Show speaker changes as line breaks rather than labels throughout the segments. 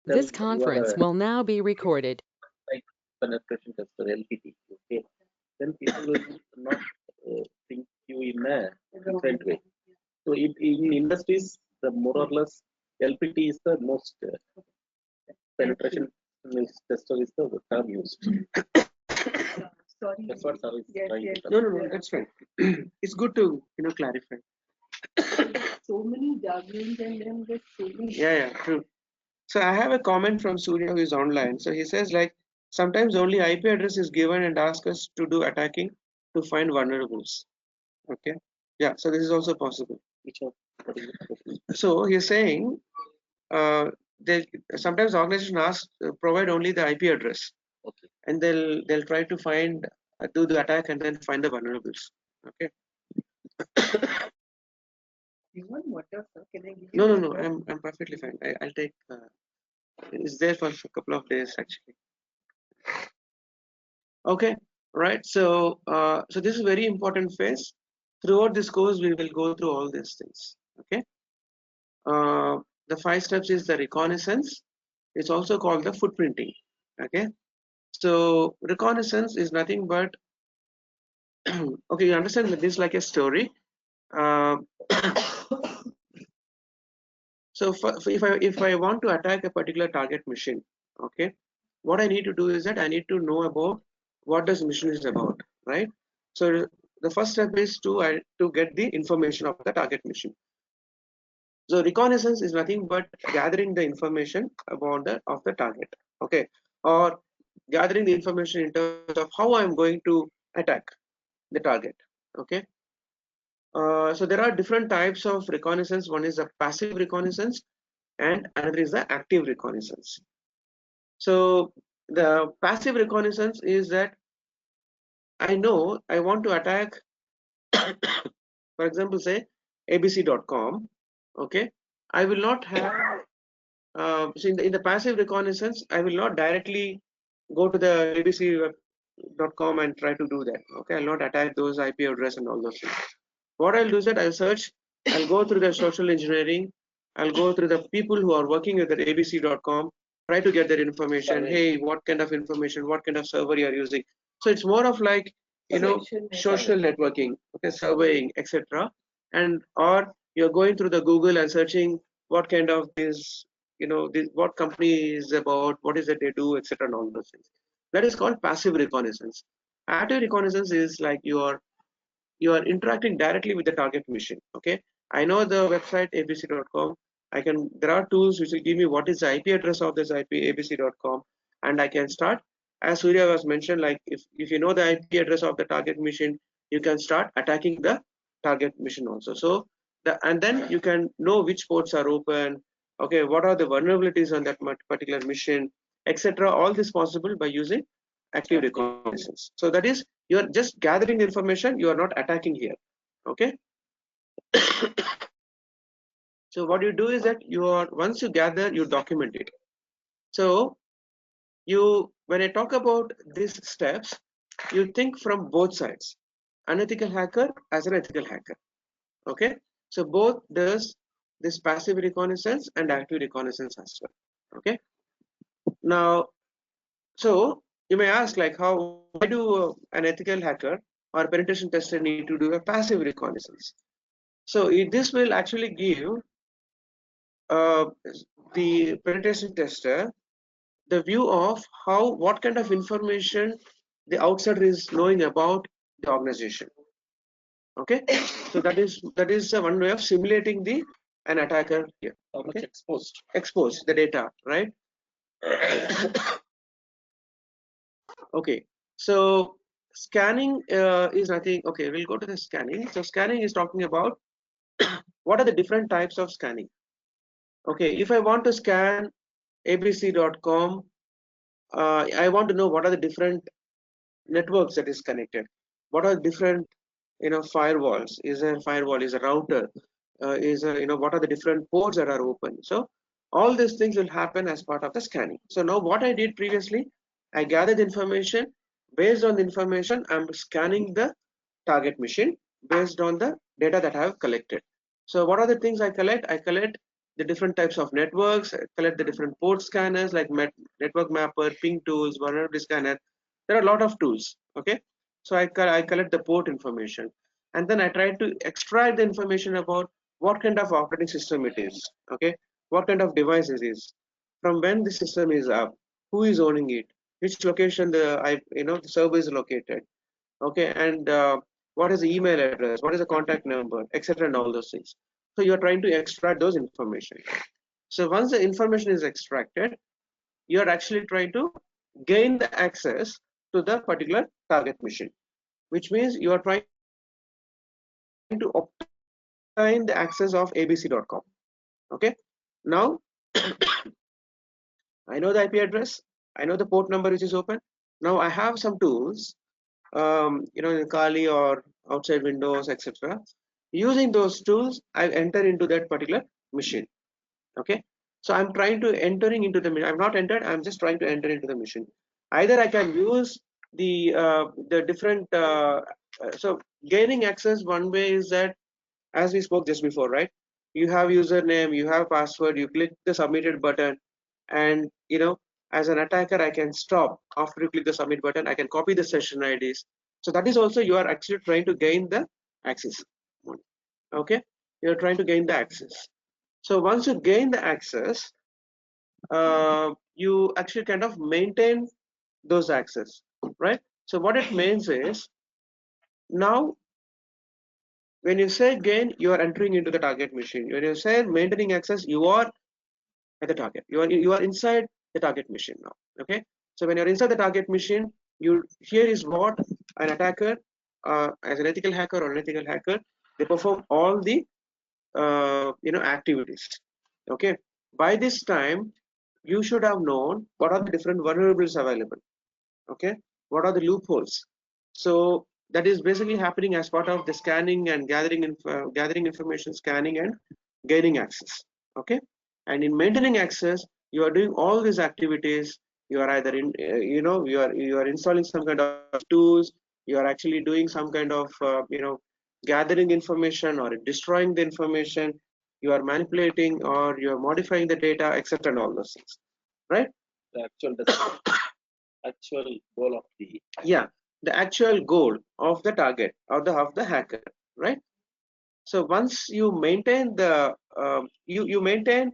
This conference will now be recorded.
Like penetration tester, LPT. Okay, then people will not think you in a different way. So in industries, the more or less LPT is the most penetration tester is the term used.
Sorry.
That's what sir is trying to tell.
No, that's fine. It's good to clarify.
So many jargons and then there's so many.
Yeah, true. So I have a comment from Surya who is online. So he says like sometimes only IP address is given and ask us to do attacking to find vulnerables. Okay. Yeah. So this is also possible. So he's saying they sometimes organization asks provide only the IP address.
Okay.
And they'll try to find do the attack and then find the vulnerables. Okay.
You want water, sir? Can I give you
No.
water?
I'm perfectly fine. I'll take. It's there for a couple of days actually. Okay, right. So so this is a very important phase. Throughout this course, we will go through all these things. Okay. The 5 steps is the reconnaissance. It's also called the footprinting. Okay. So reconnaissance is nothing but okay. You understand that this is like a story. So if I want to attack a particular target mission, okay, what I need to do is that I need to know about what this mission is about, right? So the first step is to get the information of the target mission. So reconnaissance is nothing but gathering the information about the target, okay, or gathering the information in terms of how I'm going to attack the target, okay. So there are different types of reconnaissance. One is a passive reconnaissance, and another is the active reconnaissance. So the passive reconnaissance is that I know I want to attack, for example, say abc.com. Okay, I will not have. So in the passive reconnaissance, I will not directly go to the abc.com and try to do that. Okay, I'll not attack those IP address and all those things. What I'll do is that I'll search. I'll go through the social engineering. I'll go through the people who are working with the abc.com, try to get their information. Hey, what kind of information, what kind of server you're using. So it's more of like, social networking, okay, surveying, etc. And or you're going through the Google and searching what kind of this, what company is about, what is it they do, etc. and all those things. That is called passive reconnaissance. Active reconnaissance is like you are interacting directly with the target mission. Okay, I know the website abc.com. There are tools which will give me what is the IP address of this IP abc.com, and I can start, as Surya was mentioned, like if you know the IP address of the target mission, you can start attacking the target mission also. So and then you can know which ports are open, okay, what are the vulnerabilities on that particular mission, etc. All this possible by using active reconnaissance. So that is, you are just gathering information, you are not attacking here. Okay. So what you do is that once you gather, you document it. So when I talk about these steps, you think from both sides, unethical hacker as an ethical hacker. Okay, so both does this passive reconnaissance and active reconnaissance as well. Okay, now so you may ask, like, why do an ethical hacker or penetration tester need to do a passive reconnaissance? So this will actually give the penetration tester the view of what kind of information the outsider is knowing about the organization. Okay, so that is one way of simulating an attacker here.
How much
Expose the data, right? Okay, so scanning is nothing. Okay, we'll go to the scanning. So scanning is talking about what are the different types of scanning. Okay, if I want to scan abc.com, I want to know what are the different networks that is connected. What are different, firewalls? Is a firewall? Is a router? What are the different ports that are open? So all these things will happen as part of the scanning. So now what I did previously, I gathered information. Based on the information, I'm scanning the target machine based on the data that I have collected. So what are the things I collect? I collect the different types of networks, collect the different port scanners like network mapper, ping tools, vulnerability scanner. There are a lot of tools. Okay, so I collect the port information, and then I try to extract the information about what kind of operating system it is. Okay, what kind of device it is, from when the system is up, who is owning it, which location the server is located. Okay, and what is the email address, what is the contact number, etc., and all those things. So you are trying to extract those information. So once the information is extracted, you are actually trying to gain the access to the particular target machine, which means you are trying to obtain the access of abc.com. Okay, now I know the IP address, I know the port number which is open. Now I have some tools, in Kali or outside Windows, etc. Using those tools, I enter into that particular machine. Okay, so I'm trying to entering into the machine. I'm not entered. I'm just trying to enter into the machine. Either I can use the different. So gaining access, one way is that, as we spoke just before, right? You have username, you have password, you click the submitted button, and as an attacker, I can stop after you click the submit button. I can copy the session IDs. So that is also, you are actually trying to gain the access. Okay, you're trying to gain the access. So once you gain the access, you actually kind of maintain those access, right? So what it means is, now when you say gain, you are entering into the target machine. When you say maintaining access, you are at the target. You are inside the target machine now. Okay. So when you're inside the target machine, here is what an attacker, as an ethical hacker or unethical hacker, they perform all the activities. Okay. By this time, you should have known what are the different vulnerabilities available. Okay. What are the loopholes? So that is basically happening as part of the scanning and gathering information, scanning and gaining access. Okay, and in maintaining access, you are doing all these activities. You are either you are installing some kind of tools. You are actually doing some kind of gathering information or destroying the information. You are manipulating or you are modifying the data, etc., and all those things, right?
The actual goal of
the actual goal of the target of the hacker, right? So once you maintain the you maintain,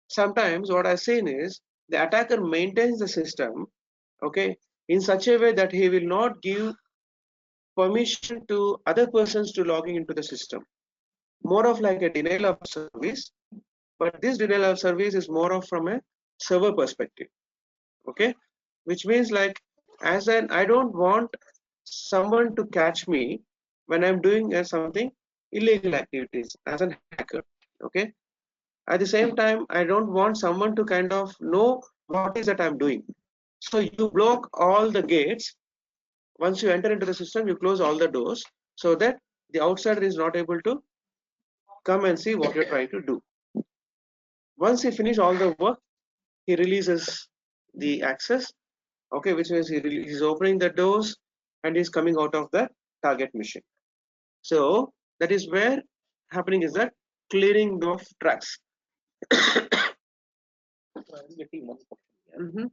sometimes what I've seen is the attacker maintains the system, okay, in such a way that he will not give permission to other persons to logging into the system. More of like a denial of service, but this denial of service is more of from a server perspective. Okay, which means like, as an I don't want someone to catch me when I'm doing something illegal activities as a hacker. Okay, at the same time, I don't want someone to kind of know what is that I'm doing. So you block all the gates. Once you enter into the system, you close all the doors so that the outsider is not able to come and see what you're trying to do. Once he finish all the work, he releases the access. Okay, which means he's opening the doors and he's coming out of the target machine. So that is where happening is that clearing of tracks.
I'm getting one question here.
Mm-hmm.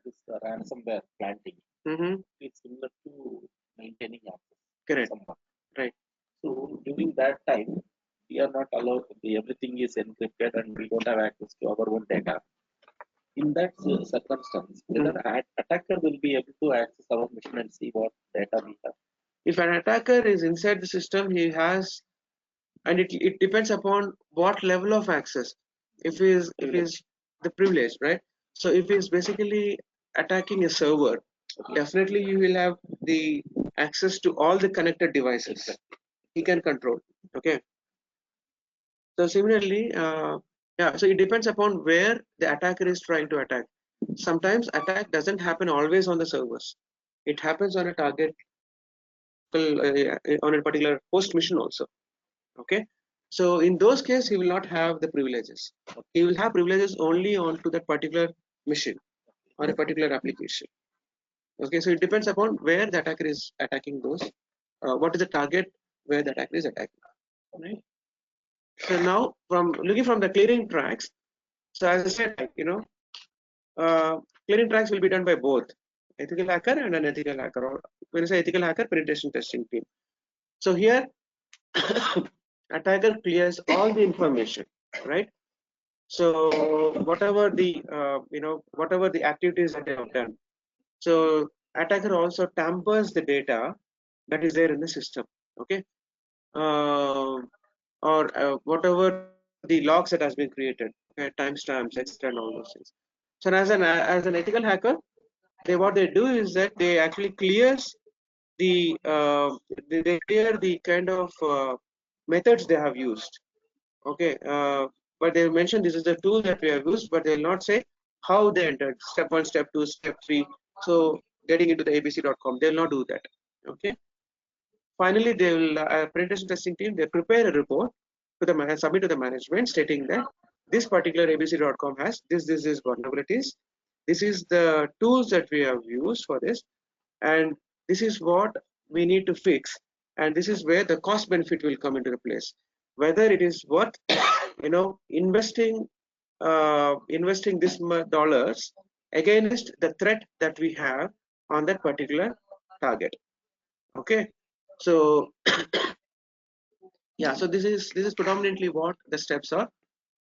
This ransomware planting
Mm-hmm.
is similar to maintaining access.
Correct.
Somewhat.
Right.
So during that time, we are not allowed. Everything is encrypted and we don't have access to our own data. In that circumstance, whether attacker will be able to access our machine and see what data we have.
If an attacker is inside the system, he has, and it depends upon what level of access. If is the privilege, right? So if he's basically attacking a server, definitely you will have the access to all the connected devices. He can control. Okay. So similarly, so it depends upon where the attacker is trying to attack. Sometimes attack doesn't happen always on the servers. It happens on a target, on a particular host machine also. Okay, so in those cases he will not have the privileges. He will have privileges only onto that particular machine or a particular application. Okay, so it depends upon where the attacker is attacking those. What is the target where the attacker is attacking? Right? So now from looking from the clearing tracks, so as I said, like, clearing tracks will be done by both ethical hacker and an ethical hacker, or when I say ethical hacker, penetration testing team. So here attacker clears all the information, right? So whatever the whatever the activities that they have done, so attacker also tampers the data that is there in the system, okay, or whatever the logs that has been created, okay, timestamps, etc., and all those things. So as an ethical hacker, what they do is that they actually clears the they clear the kind of methods they have used, okay, but they mention this is the tool that we have used, but they will not say how they entered step 1, step 2, step 3. So getting into the abc.com, they will not do that, okay. Finally, they will penetration testing team, they prepare a report to the submit to the management stating that this particular abc.com has this vulnerabilities, this is the tools that we have used for this, and this is what we need to fix, and this is where the cost benefit will come into the place, whether it is worth investing this dollars against the threat that we have on that particular target, okay. So yeah, so this is predominantly what the steps are.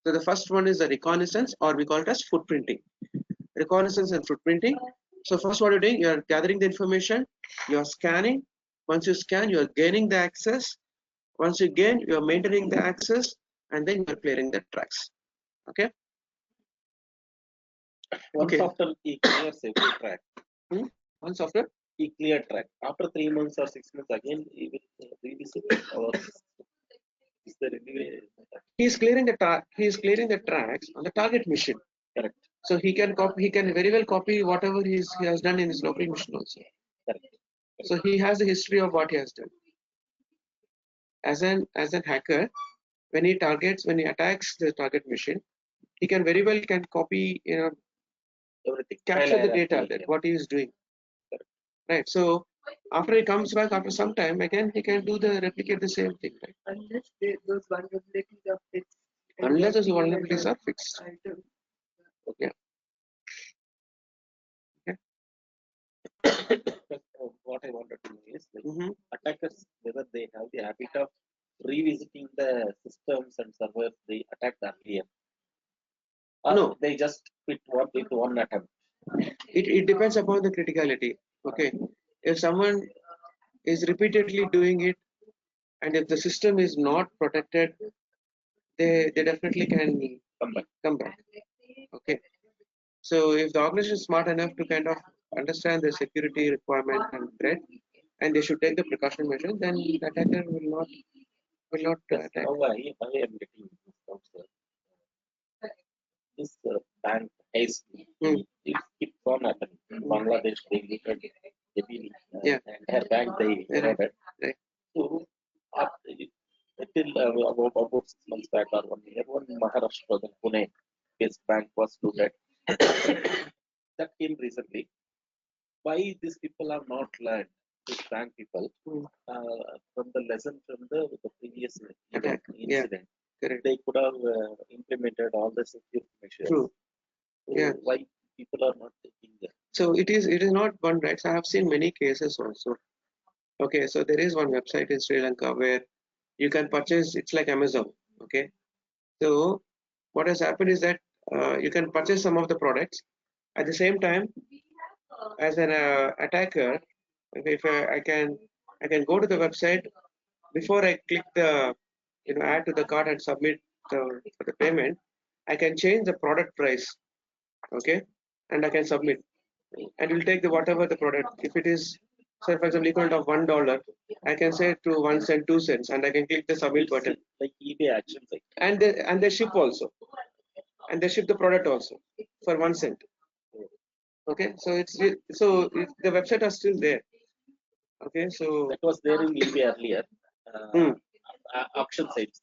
So the first one is the reconnaissance, or we call it as footprinting. Reconnaissance and footprinting. So first what you're doing, you're gathering the information, you're scanning. Once you scan, you're gaining the access. Once you gain, you're maintaining the access, and then you're clearing the tracks. Okay.
Once after he clears every track,
Once after
he clear track. After 3 months or 6 months, again he will revisit our is there any
he's clearing the tracks on the target mission.
correct.
So he can very well copy whatever he has done in his local mission also.
Correct.
So he has the history of what he has done. As an hacker, when he attacks the target mission, he can very well copy,
Everything.
capture the data that what he is doing.
Correct.
Right. So after he comes back after some time, again he can replicate the same thing. Right?
Unless those vulnerabilities are fixed.
Unless those vulnerabilities are fixed.
Item.
Yeah.
What I wanted to know is attackers, whether they have the habit of revisiting the systems and servers they attacked earlier, or
No,
they just quit with one attempt.
it depends upon the criticality. Okay, if someone is repeatedly doing it, and if the system is not protected, they definitely can come back. Okay, so if the organization is smart enough to kind of understand the security requirement and threat, and they should take the precautionary measure, then the attacker will not
Yes,
attack.
now I am getting this bank heist. It keeps on happening. In Bangladesh, they looted heavily. Entire bank they eroded.
Right.
So, till about 6 months back or 1 year, one Maharashtra, the Pune, his bank was looted. That came recently. Why these people are not learned, these bank people, from the lesson from the previous incident.
Correct.
They could have implemented all the security measures.
True.
So
Yeah.
why people are not taking them?
So it is not one, right? So I have seen many cases also. Okay, so there is one website in Sri Lanka where you can purchase. It's like Amazon. Okay, so what has happened is that you can purchase some of the products. At the same time, as an attacker, if I can go to the website before I click the add to the cart and submit for the payment. I can change the product price, okay, and I can submit, and will take the whatever the product. If it is, say for example, equivalent of $1, I can say to 1 cent, 2 cents, and I can click the submit button.
Like eBay action site.
And they ship also, and they ship the product also for 1 cent. Okay, so the website are still there. Okay, so
that was there in eBay earlier. Auction sites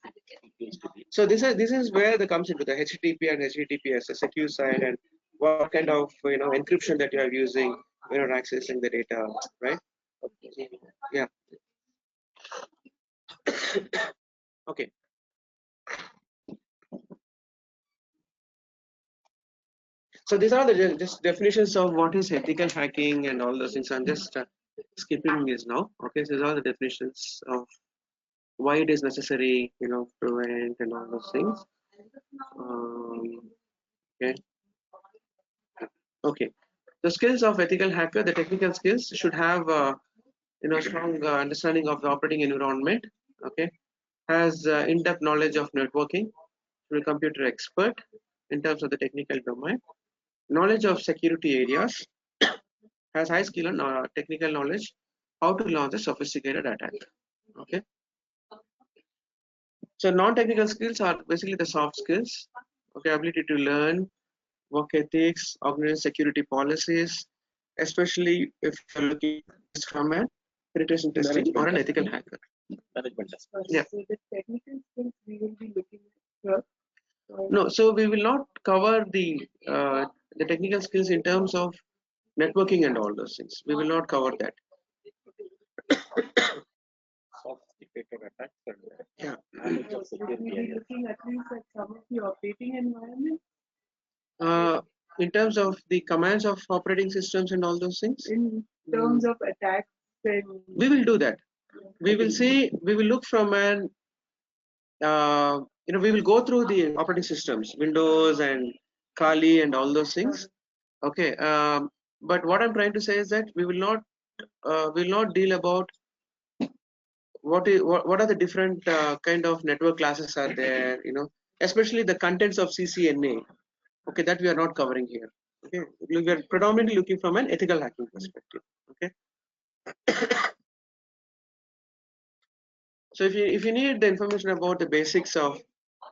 used to be.
So this is where the comes into the HTTP and HTTPS, the secure side, and what kind of encryption that you are using when you're accessing the data, right? Yeah. Okay. So these are the just definitions of what is ethical hacking and all those things. I'm just skipping this now. Okay, so these are the definitions of why it is necessary, prevent and all those things. Okay. Okay. The skills of ethical hacker, the technical skills should have, strong understanding of the operating environment. Okay. Has in-depth knowledge of networking, to a computer expert in terms of the technical domain, knowledge of security areas, has high skill and technical knowledge how to launch a sophisticated attack. Okay. So non-technical skills are basically the soft skills. Okay, ability to learn, work ethics, organize security policies, especially if you're looking from a penetration testing or an ethical hacker.
Management test.
Yeah.
So the technical skills we will be looking at here.
No, so we will not cover the technical skills in terms of networking and all those things. We will not cover that.
Sophisticated attacks and
Yeah.
knowledge of
So we will
security
be
areas.
looking at least at some of the operating environment
In terms of the commands of operating systems and all those things,
in terms of attacks and
we will do that. We will see. We will look from an we will go through the operating systems, Windows and Kali and all those things. Okay, but what I'm trying to say is that we will not deal about what are the different kind of network classes are there. Especially the contents of CCNA. Okay, that we are not covering here. Okay, we are predominantly looking from an ethical hacking perspective. Okay. So if you need the information about the basics of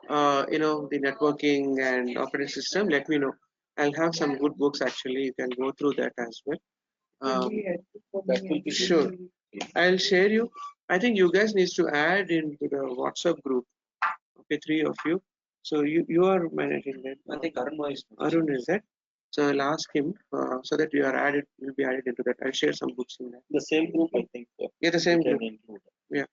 the networking and operating system, let me know. I'll have some good books actually. You can go through that as well.
That will be
Sure. I'll share you. I think you guys needs to add into the WhatsApp group. Okay, 3 of you. So you are managing that.
I think
Arun is that. So I'll ask him so that you are added. Will be added into that. I'll share some books in that.
the same group, I think.
Yeah, the same
we can
group.
include.
Yeah.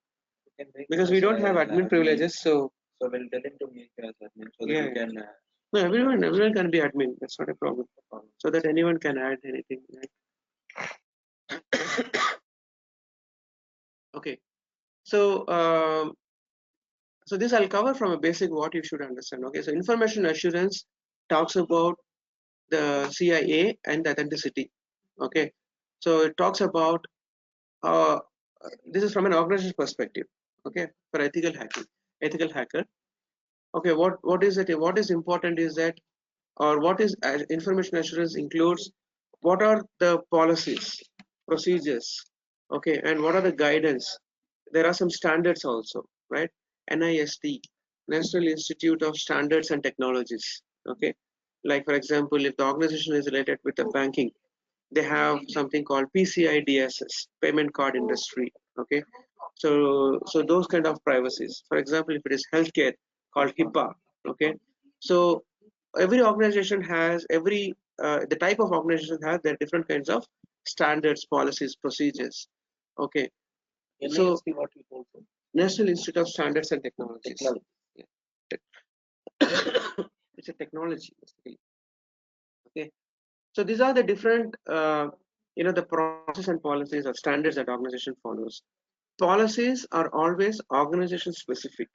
We can make
Because we don't have admin privileges, so
So we'll tell him to make as admin so that
Yeah,
you can.
no, everyone can be admin. That's not a problem. So that anyone can add anything. Right? Okay. So so this I'll cover from a basic what you should understand. Okay. So information assurance talks about the CIA and authenticity. Okay. So it talks about this is from an organization perspective. Okay. For ethical hacking, ethical hacker. Okay. What is it? What is important is that, or what is information assurance includes what are the policies, procedures, okay, and what are the guidance. There are some standards also, right? NIST, National Institute of Standards and Technologies, okay. Like for example, if the organization is related with the banking, they have something called PCI DSS, payment card industry, okay. So those kind of privacies. For example, if it is healthcare, called HIPAA, okay. So every organization has the type of organization has their different kinds of standards, policies, procedures, okay. So
NIST, what you told me?
National Institute of Standards and Technologies.
Technology.
Yeah. It's a technology basically. Okay, so these are the different the process and policies or standards that organization follows. Policies are always organization specific.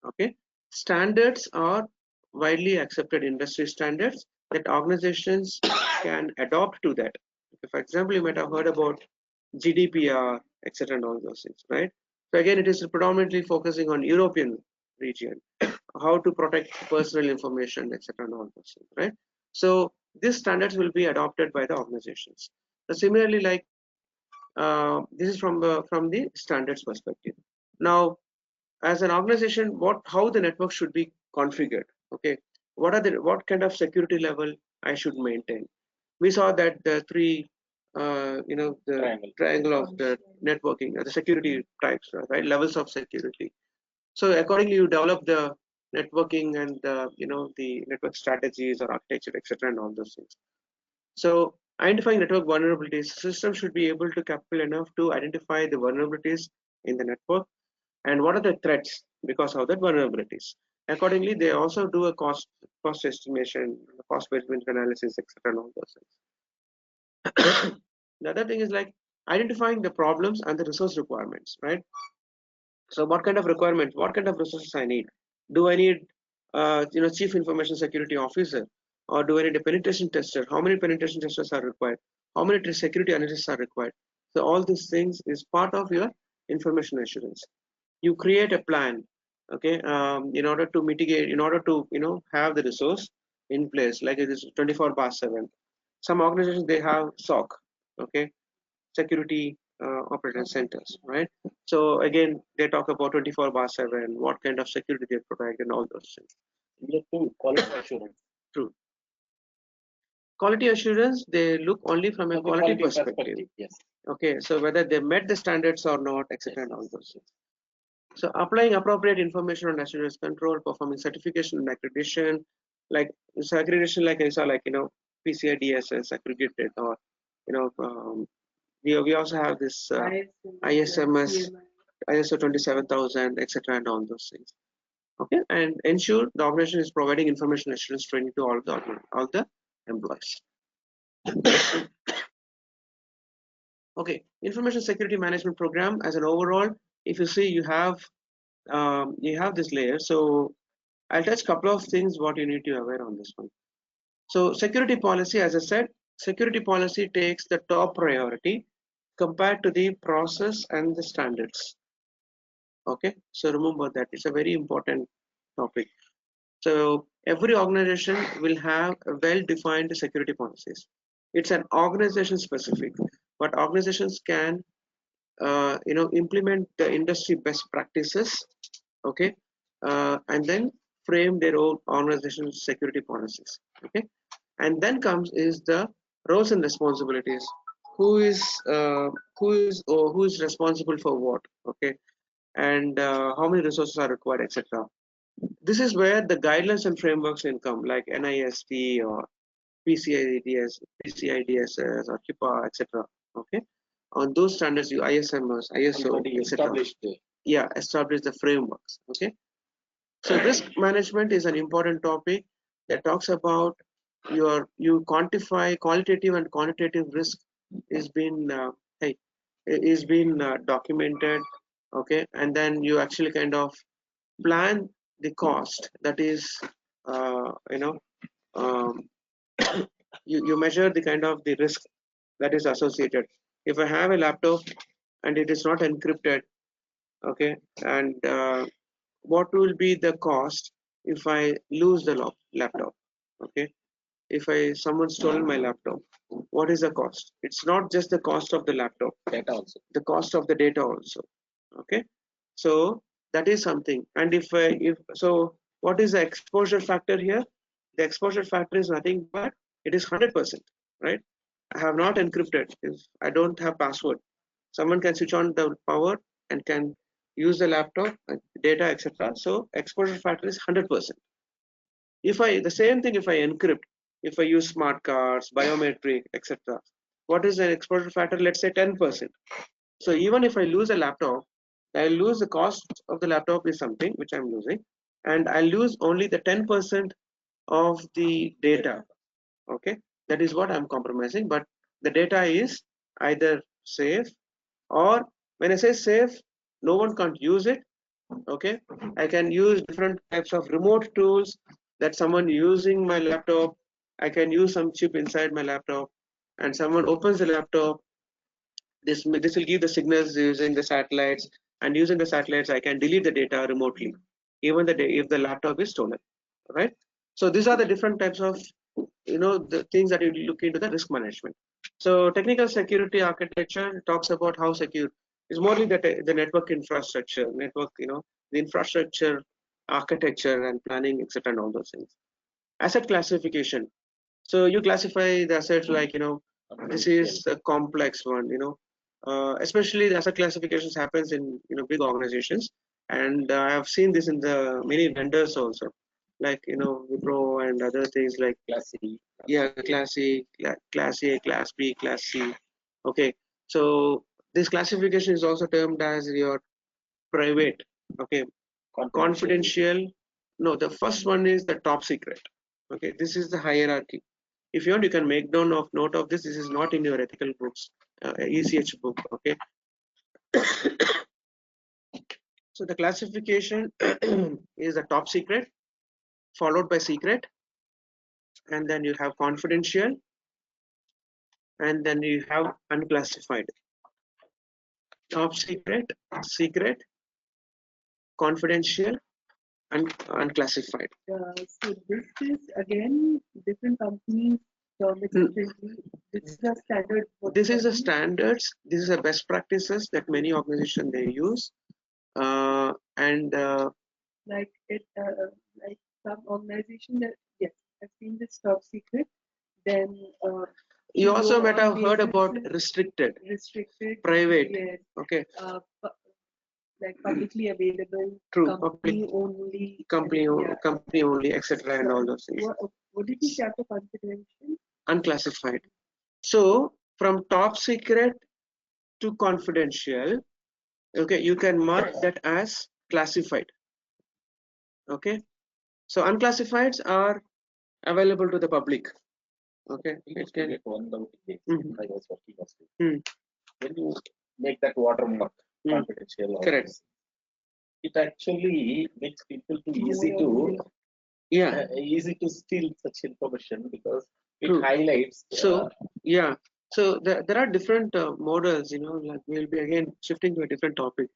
Okay, standards are widely accepted industry standards that organizations can adopt to that. Okay, for example, you might have heard about GDPR, etc., and all those things, right? So again, it is predominantly focusing on European region, how to protect personal information, etc., and all those things, right? So these standards will be adopted by the organizations. So similarly, like this is from the standards perspective. Now, as an organization, how the network should be configured? Okay, what kind of security level I should maintain? We saw that the three, the triangle of the networking, the security types, right? Levels of security. So accordingly, you develop the networking and the network strategies or architecture, etc., and all those things. So identifying network vulnerabilities, system should be able to capable enough to identify the vulnerabilities in the network and what are the threats because of that vulnerabilities. Accordingly, they also do a cost estimation, cost benefit analysis, etc., and all those things. The other thing is like identifying the problems and the resource requirements, right? So what kind of requirements, what kind of resources I need? Do I need, chief information security officer, or do I need a penetration tester? How many penetration testers are required? How many security analysts are required? So all these things is part of your information assurance. You create a plan, okay, in order to mitigate, in order to have the resource in place, like it is 24/7. Some organizations, they have SOC, okay, security operations centers, right? So again, they talk about 24/7, what kind of security they provide, and all those things.
Quality assurance.
True. Quality assurance, they look only from a quality perspective.
Yes.
Okay, so whether they met the standards or not, etc., and all those things. So applying appropriate information on assurance control, performing certification and accreditation, like accreditation, like EISA, like PCI DSS accredited, or we also have this ISMS, ISO 27000, etc., and all those things. Okay, and ensure the organization is providing information assurance training to all the employees. Okay, information security management program as an overall. If you see, you have this layer. So I'll touch a couple of things what you need to be aware on this one. So security policy, as I said, security policy takes the top priority compared to the process and the standards. Okay, so remember that it's a very important topic. So every organization will have well-defined security policies. It's an organization specific, but organizations can implement the industry best practices, okay, and then frame their own organizational security policies, okay. And then comes is the roles and responsibilities. Who is responsible for what, okay, and how many resources are required, etc. This is where the guidelines and frameworks can come, like NIST or PCI DSS or HIPAA, etc. Okay, on those standards, you ISMS, ISO, etc. Yeah, establish the frameworks. Okay, so risk management is an important topic that talks about you quantify qualitative and quantitative risk is been documented. Okay, and then you actually kind of plan the cost, that is um, you measure the kind of the risk that is associated. If I have a laptop and it is not encrypted, okay, and what will be the cost if I lose the laptop, okay, if someone stolen my laptop, what is the cost? It's not just the cost of the laptop,
Data also.
the cost of the data also, okay. So that is something. And if so, what is the exposure factor here? The exposure factor is nothing but it is 100%, right? I have not encrypted. If I don't have password, someone can switch on the power and can use the laptop, data, etc. So exposure factor is 100%. If the same thing, if I encrypt, if I use smart cards, biometric, etc., what is the exposure factor? Let's say 10%. So even if I lose a laptop, I lose the cost of the laptop is something which I'm losing, and I lose only the 10% of the data. Okay, that is what I'm compromising. But the data is either safe, or when I say safe, no one can't use it. Okay, I can use different types of remote tools that someone using my laptop. I can use some chip inside my laptop, and someone opens the laptop. This will give the signals using the satellites, and using the satellites I can delete the data remotely, even if the laptop is stolen, right? So these are the different types of the things that you look into the risk management. So technical security architecture talks about how secure is mostly the network infrastructure, the infrastructure architecture and planning, etc., and all those things. Asset classification. So you classify the assets like this is a complex one, especially the asset classifications happens in big organizations, and I have seen this in the many vendors also, like Wipro and other things like
Class C.
yeah, Class A, Class B, Class C. Okay, so this classification is also termed as your private, okay, confidential. No, the first one is the top secret. Okay, this is the hierarchy. If you want, you can make down of note of this. This is not in your ethical books, ECH book. Okay. So the classification is a top secret, followed by secret, and then you have confidential, and then you have unclassified. Top secret, secret, confidential, and unclassified.
So this is again different companies term it differently. This is a standard.
This is the standards. This is the best practices that many organizations they use, and
like it like some organization that yes, I've seen this top secret. Then
you also
go
might
on
have heard about
basis
restricted,
restricted,
private.
yes,
Okay.
Like publicly available,
True.
company only,
Company,
yeah.
company only, etc., and all those things.
What did you say after confidential?
Unclassified. So from top secret to confidential, okay, you can mark that as classified. Okay. So unclassifieds are available to the public. Okay.
It can get one doubt again.
Mhm.
I was working on it.
Mm.
When you make that watermark confidential,
Correct.
it actually makes people too easy to easy to steal such information because it
True.
highlights.
So yeah. So there are different models. You know, like we'll be again shifting to a different topic.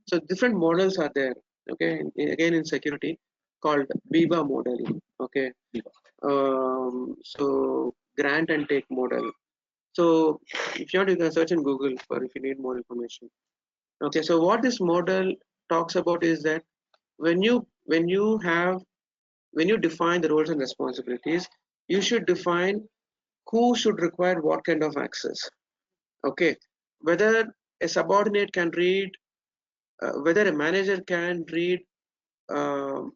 So different models are there. Okay. Again in security, called BIBA modeling. Okay. So grant and take model. So if you want, you can search in Google for if you need more information. Okay, so what this model talks about is that when you define the roles and responsibilities, you should define who should require what kind of access. Okay, whether a subordinate can read, whether a manager can read, or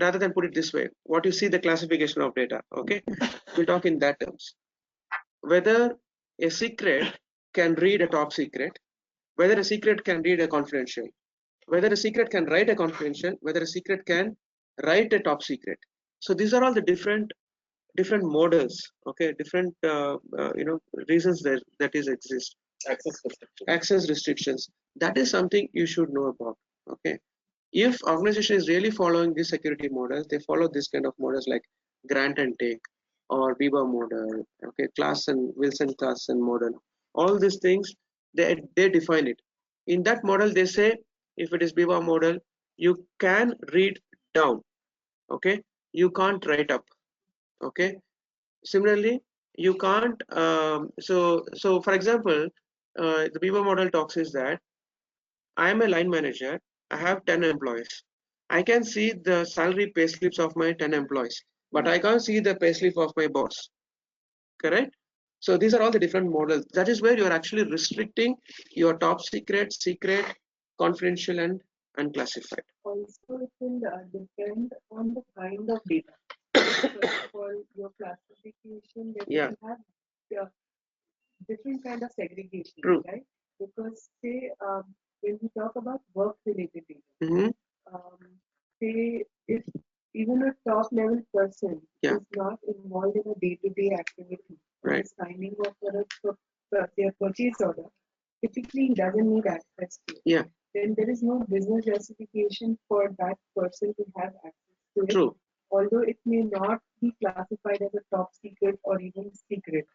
rather than put it this way, what you see the classification of data. Okay, we'll talk in that terms. Whether a secret can read a top secret, whether a secret can read a confidential, whether a secret can write a confidential, whether a secret can write a top secret. So these are all the different models. Okay, different reasons that is exist. Access restrictions. That is something you should know about. Okay, if organization is really following these security models, they follow this kind of models like grant and take or BIBA model. Okay, class and Wilson class and model. All these things they define it. In that model, they say if it is BIBA model, you can read down. Okay, you can't write up. Okay, similarly, you can't. So for example, the BIBA model talks is that I am a line manager. I have 10 employees. I can see the salary pay slips of my 10 employees, but I can't see the pay slip of my boss. Correct? So these are all the different models. That is where you are actually restricting your top secret, confidential, and unclassified.
Also, it will depend on the kind of data. First of all, your classification, that you have different kind of segregation,
True.
right? Because say when we talk about work-related data, say if even a top-level person is not involved in a day-to-day activity,
right,
signing off for their purchase order, typically he doesn't need access to it. Then there is no business justification for that person to have access to it.
True.
Although it may not be classified as a top secret or even secret,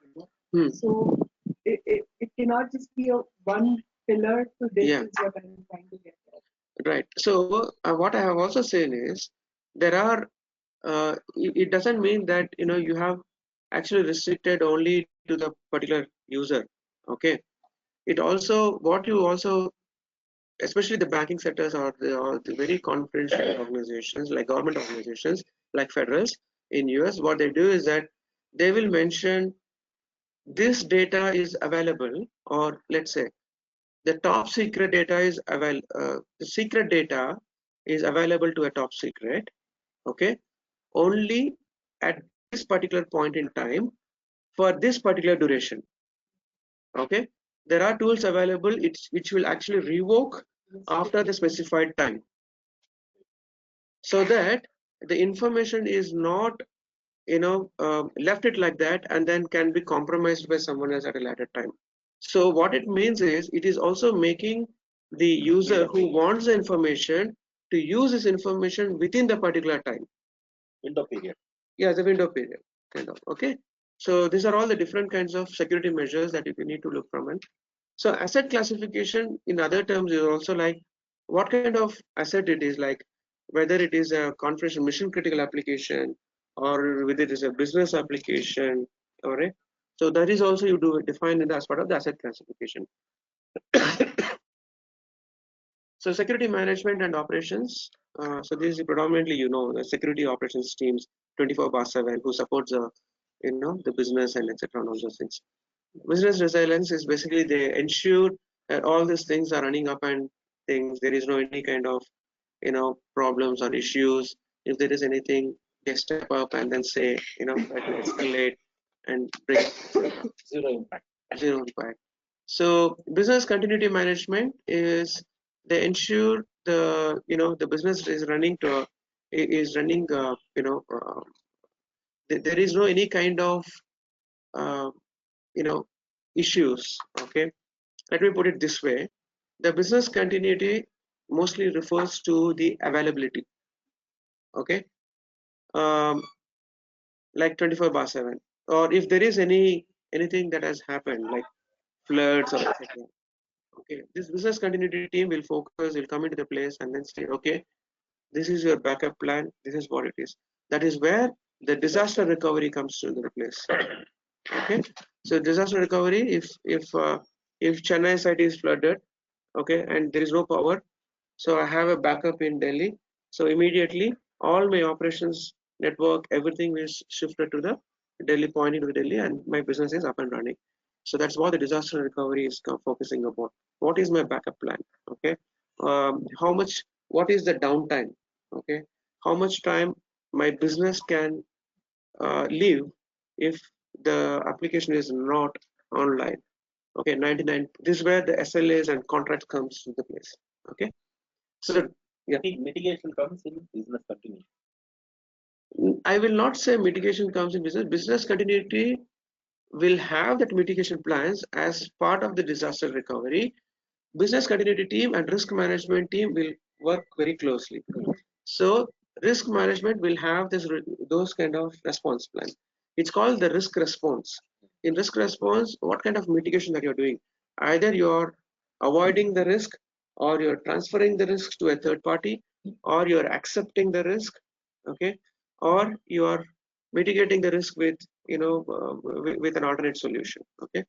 So it cannot just be a one pillar to this is what I'm trying to get at.
Right. So what I have also said is there are it doesn't mean that you have actually restricted only to the particular user. Okay. It also what you also, especially the banking sectors or the very confidential organizations like government organizations like federals in US, what they do is that they will mention this data is available, or let's say the top secret data is the secret data is available to a top secret. Okay, only at this particular point in time for this particular duration. Okay, there are tools available which will actually revoke after the specified time, so that the information is not left it like that and then can be compromised by someone else at a later time. So what it means is it is also making the user who wants the information to use this information within the particular time.
Window period.
Yeah, the window period, kind of. Okay. So these are all the different kinds of security measures that you need to look from. And so asset classification, in other terms, is also like what kind of asset it is, like whether it is a confidential mission critical application or whether it is a business application. All right. So that is also you do define it as part of the asset classification. So security management and operations. So this is predominantly, the security operations teams 24/7 who supports the business and etc. and all those things. Business resilience is basically they ensure that all these things are running up and things. There is no any kind of problems or issues. If there is anything, they step up and then say try to escalate and bring
Zero impact.
zero impact. So business continuity management is they ensure the business is running there is no any kind of uh, issues. Okay, let me put it this way: the business continuity mostly refers to the availability. Okay, um, like 24/7, or if there is anything that has happened like floods or etc. Okay, this business continuity team will focus, will come into the place and then say, okay, this is your backup plan, this is what it is. That is where the disaster recovery comes to the place. Okay, so disaster recovery, if Chennai site is flooded, okay, and there is no power, so I have a backup in Delhi. So immediately all my operations network, everything is shifted to the Delhi, pointing to the Delhi, and my business is up and running. So that's what the disaster recovery is focusing about. What is my backup plan? Okay, what is the downtime? Okay, how much time my business can live if the application is not online? Okay, 99. This is where the SLAs and contracts comes into place. Okay, so yeah,
Mitigation comes in business continuity.
I will not say mitigation comes in business. Business continuity will have that mitigation plans as part of the disaster recovery. Business continuity team and risk management team will work very closely. So risk management will have those kind of response plan. It's called the risk response. In risk response, what kind of mitigation that you're doing? Either you're avoiding the risk, or you're transferring the risk to a third party, or you're accepting the risk, okay, or you are mitigating the risk with with an alternate solution. Okay.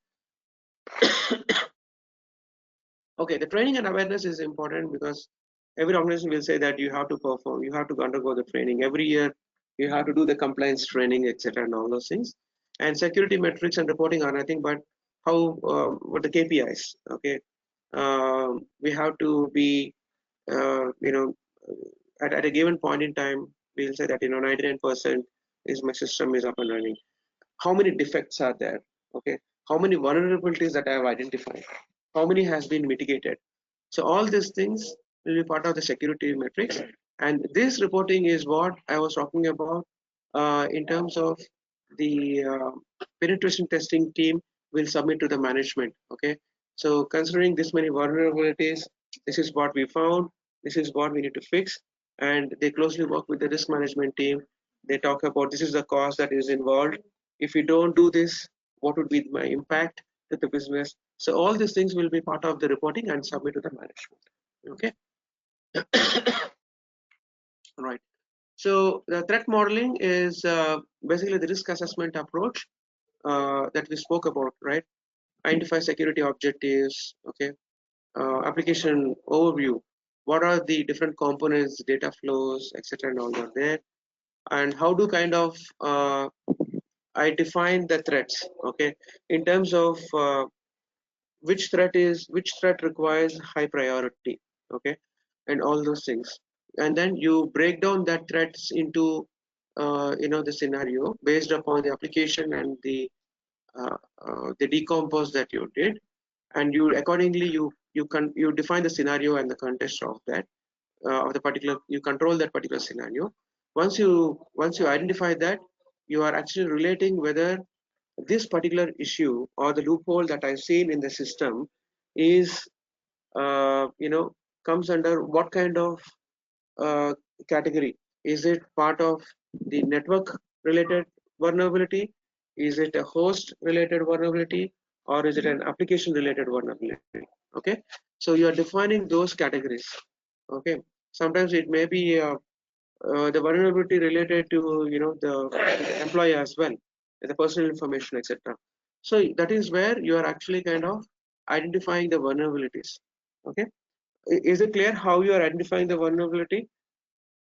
Okay, the training and awareness is important because every organization will say that you have to perform, you have to undergo the training every year, you have to do the compliance training, etc., and all those things. And security metrics and reporting are nothing but what the KPIs. Okay, we have to be at a given point in time, we'll say that 99% is my system is up and running. How many defects are there? Okay, how many vulnerabilities that I have identified? How many has been mitigated? So all these things will be part of the security metrics, and this reporting is what I was talking about in terms of the penetration testing team will submit to the management. Okay, so considering this many vulnerabilities, this is what we found, this is what we need to fix, and they closely work with the risk management team. They talk about this is the cost that is involved. If you don't do this, what would be my impact to the business? So all these things will be part of the reporting and submit to the management. Okay. Right. So the threat modeling is basically the risk assessment approach that we spoke about, right? Identify security objectives. Okay. Application overview. What are the different components, data flows, etc., and all are there? And how do kind of I define the threats? Okay, in terms of which threat requires high priority, okay, and all those things, and then you break down that threats into the scenario based upon the application and the decompose that you did, and you accordingly you define the scenario and the context of that of the particular, you control that particular scenario. Once you identify that, you are actually relating whether this particular issue or the loophole that I've seen in the system is, comes under what kind of uh, category. Is it part of the network related vulnerability? Is it a host related vulnerability? Or is it an application related vulnerability? Okay, so you are defining those categories. Okay, sometimes it may be the vulnerability related to the employee as well, the personal information, etc. So that is where you are actually kind of identifying the vulnerabilities. Okay, is it clear how you are identifying the vulnerability?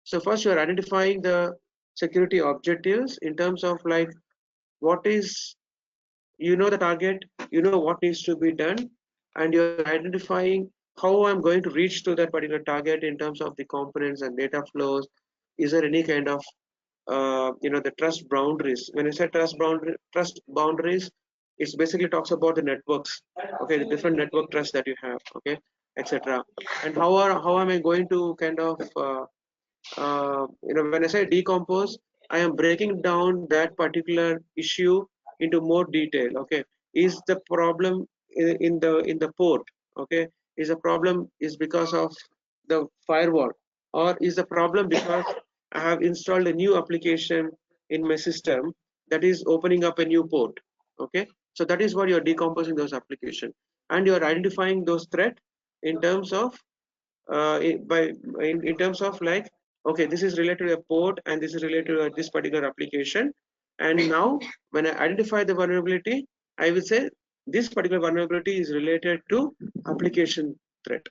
So first you are identifying the security objectives in terms of like what is, the target, what needs to be done, and you're identifying how I'm going to reach to that particular target in terms of the components and data flows. Is there any kind of the trust boundaries? When I say trust boundaries, it basically talks about the networks, okay, the different network trust that you have, okay, etc. And how am I going to kind of when I say decompose, I am breaking down that particular issue into more detail. Okay, is the problem in the port? Okay, is the problem is because of the firewall, or is the problem because I have installed a new application in my system that is opening up a new port? Okay, so that is what you're decomposing those applications, and you're identifying those threat in terms of in terms of like, okay, this is related to a port and this is related to this particular application. And now when I identify the vulnerability, I will say this particular vulnerability is related to application threat,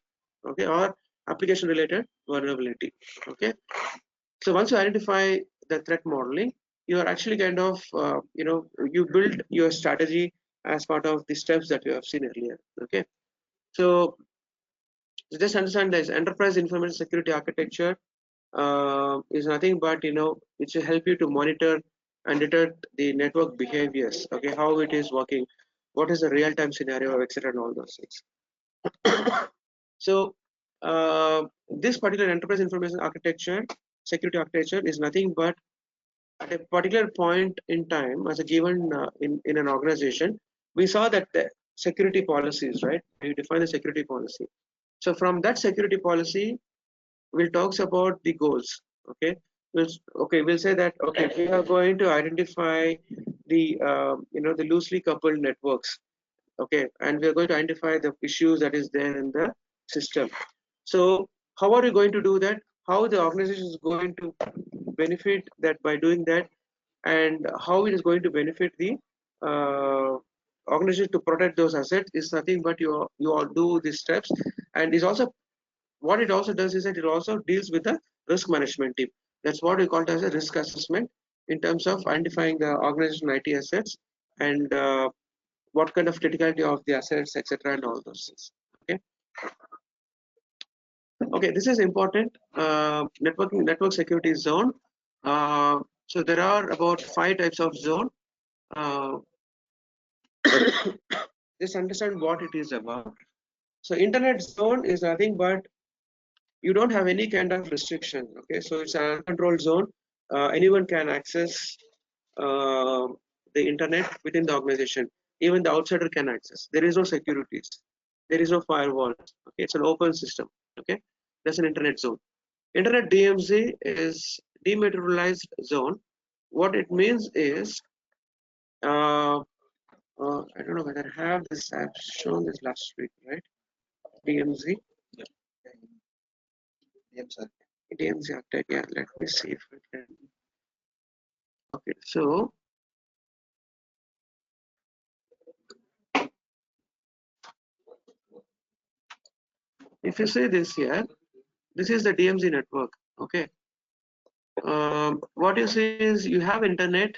okay, or application related vulnerability. Okay, so once you identify the threat modeling, you are actually kind of you build your strategy as part of the steps that you have seen earlier. Okay, so just understand this enterprise information security architecture is nothing but it should help you to monitor and detect the network behaviors. Okay, how it is working, what is the real-time scenario, etc., and all those things. So this particular enterprise information architecture, security architecture, is nothing but at a particular point in time, as a given in an organization, we saw that the security policies, right? You define the security policy. So from that security policy, we'll talk about the goals. Okay, we'll say that okay, we are going to identify the the loosely coupled networks. Okay, and we are going to identify the issues that is there in the system. So how are you going to do that? How the organization is going to benefit that by doing that, and how it is going to benefit the uh, organization to protect those assets is nothing but you all do these steps. And is also what it also does is that it also deals with the risk management team. That's what we call it as a risk assessment in terms of identifying the organization IT assets and what kind of criticality of the assets, etc., and all those things. Okay. Okay, this is important. Network security zone. So there are about 5 types of zone. Just understand what it is about. So internet zone is nothing but you don't have any kind of restriction. Okay, so it's an uncontrolled zone. Anyone can access uh, the internet within the organization. Even the outsider can access. There is no securities. There is no firewall. Okay, it's an open system. Okay, that's an internet zone. Internet DMZ is dematerialized zone. What it means is, I don't know whether I have this. I've shown this last week, right? DMZ. DMZ attack. Yeah, let me see if I can. Okay, so if you see this here, this is the DMZ network. Okay, what you see is you have internet,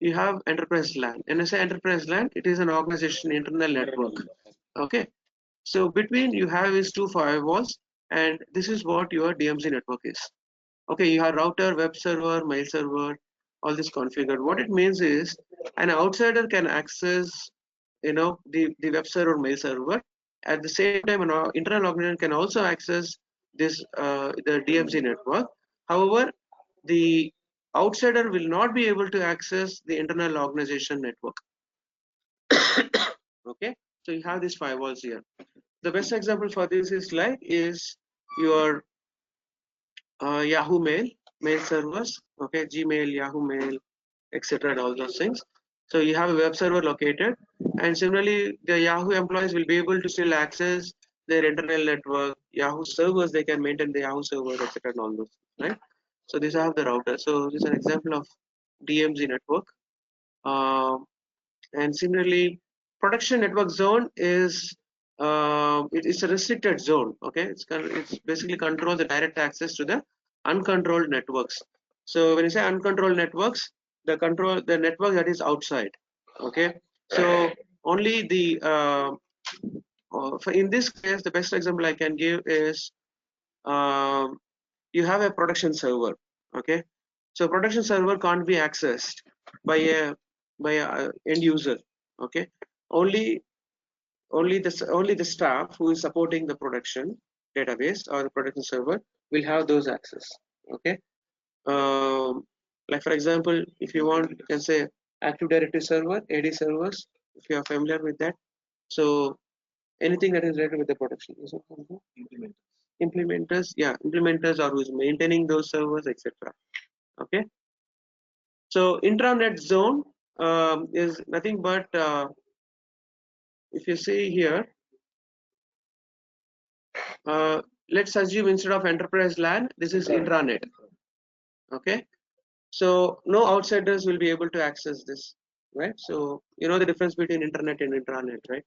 you have enterprise LAN. And I say enterprise LAN, it is an organization internal network. Okay, so between you have is 2 firewalls, and this is what your DMZ network is. Okay, you have router, web server, mail server, all this configured. What it means is an outsider can access the web server, mail server. At the same time, an internal organization can also access this the DMZ network. However, the outsider will not be able to access the internal organization network. Okay, so you have these firewalls here. The best example for this is your Yahoo mail servers, okay, Gmail, Yahoo Mail, etc. and all those things. So you have a web server located, and similarly the Yahoo employees will be able to still access their internal network, Yahoo servers. They can maintain the Yahoo server, etc. and all those, right? So these are the router. So this is an example of DMZ network. And similarly, production network zone is it's a restricted zone. Okay, it's basically control the direct access to the uncontrolled networks. So when you say uncontrolled networks, the network that is outside. Okay, so only the in this case, the best example I can give is um, you have a production server. Okay, so production server can't be accessed by a end user. Okay, only only the staff who is supporting the production database or the production server will have those access. Okay, like for example, if you want, you can say Active Directory server, AD servers, if you are familiar with that. So anything that is related with the production, is it implementers, yeah, implementers, or who is maintaining those servers, etc. Okay, so intranet zone is nothing but if you see here, let's assume instead of enterprise LAN, this is intranet. Okay, so no outsiders will be able to access this, right? So you know the difference between internet and intranet, right?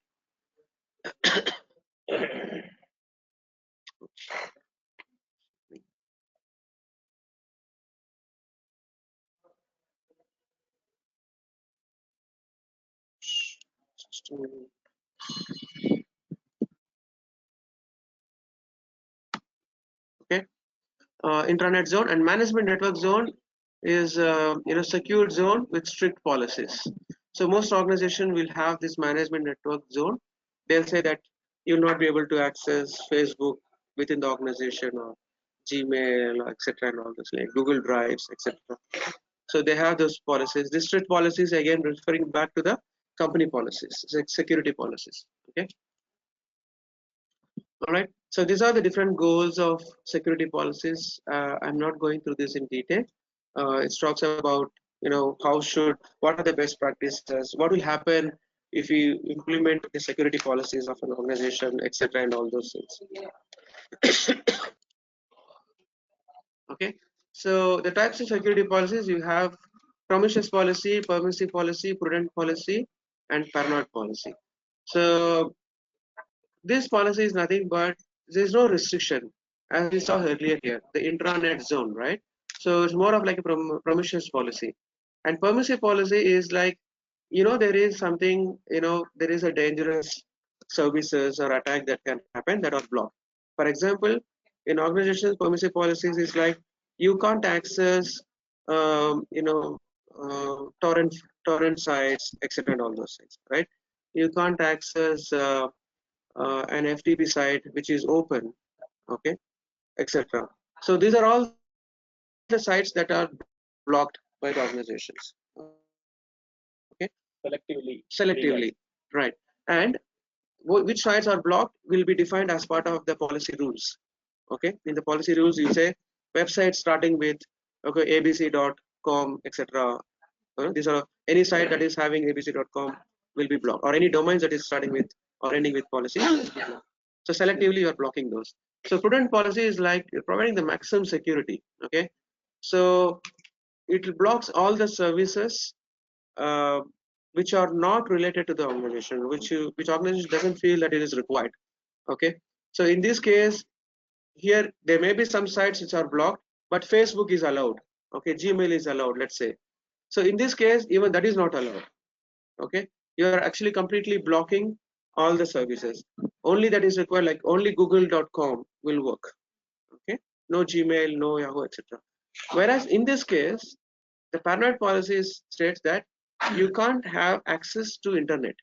Okay, intranet zone and management network zone is secured zone with strict policies. So most organizations will have this management network zone. They'll say that you'll not be able to access Facebook within the organization, or Gmail, etc. and all this, like Google Drives, etc. So they have those policies. These strict policies, again referring back to the company policies, security policies. Okay. All right. So these are the different goals of security policies. I'm not going through this in detail. It talks about what are the best practices, what will happen if we implement the security policies of an organization, etc., and all those things. Okay. So the types of security policies you have: promiscuous policy, permissive policy, prudent policy, and paranoid policy. So this policy is nothing but there is no restriction, as we saw earlier here, the intranet zone, right? So it's more of like a promiscuous policy, and permissive policy is like, there is something, there is a dangerous services or attack that can happen that are blocked. For example, in organizations, permissive policies is like you can't access, torrent sites, etc., and all those things, right? You can't access an FTP site which is open, okay, etc. So these are all the sites that are blocked by the organizations. Okay, selectively, right? And which sites are blocked will be defined as part of the policy rules. Okay, in the policy rules you say websites starting with abc.com, etc. These are any site that is having abc.com will be blocked, or any domains that is starting with or ending with policy. So selectively you are blocking those. So prudent policy is like you're providing the maximum security. Okay, so it blocks all the services which are not related to the organization, which organization doesn't feel that it is required. Okay, so in this case here there may be some sites which are blocked, but Facebook is allowed. Okay, Gmail is allowed, let's say. So in this case even that is not allowed. Okay, you are actually completely blocking all the services. Only that is required, like only google.com will work. Okay, no Gmail, no Yahoo, etc. Whereas in this case the paranoid policy states that you can't have access to internet.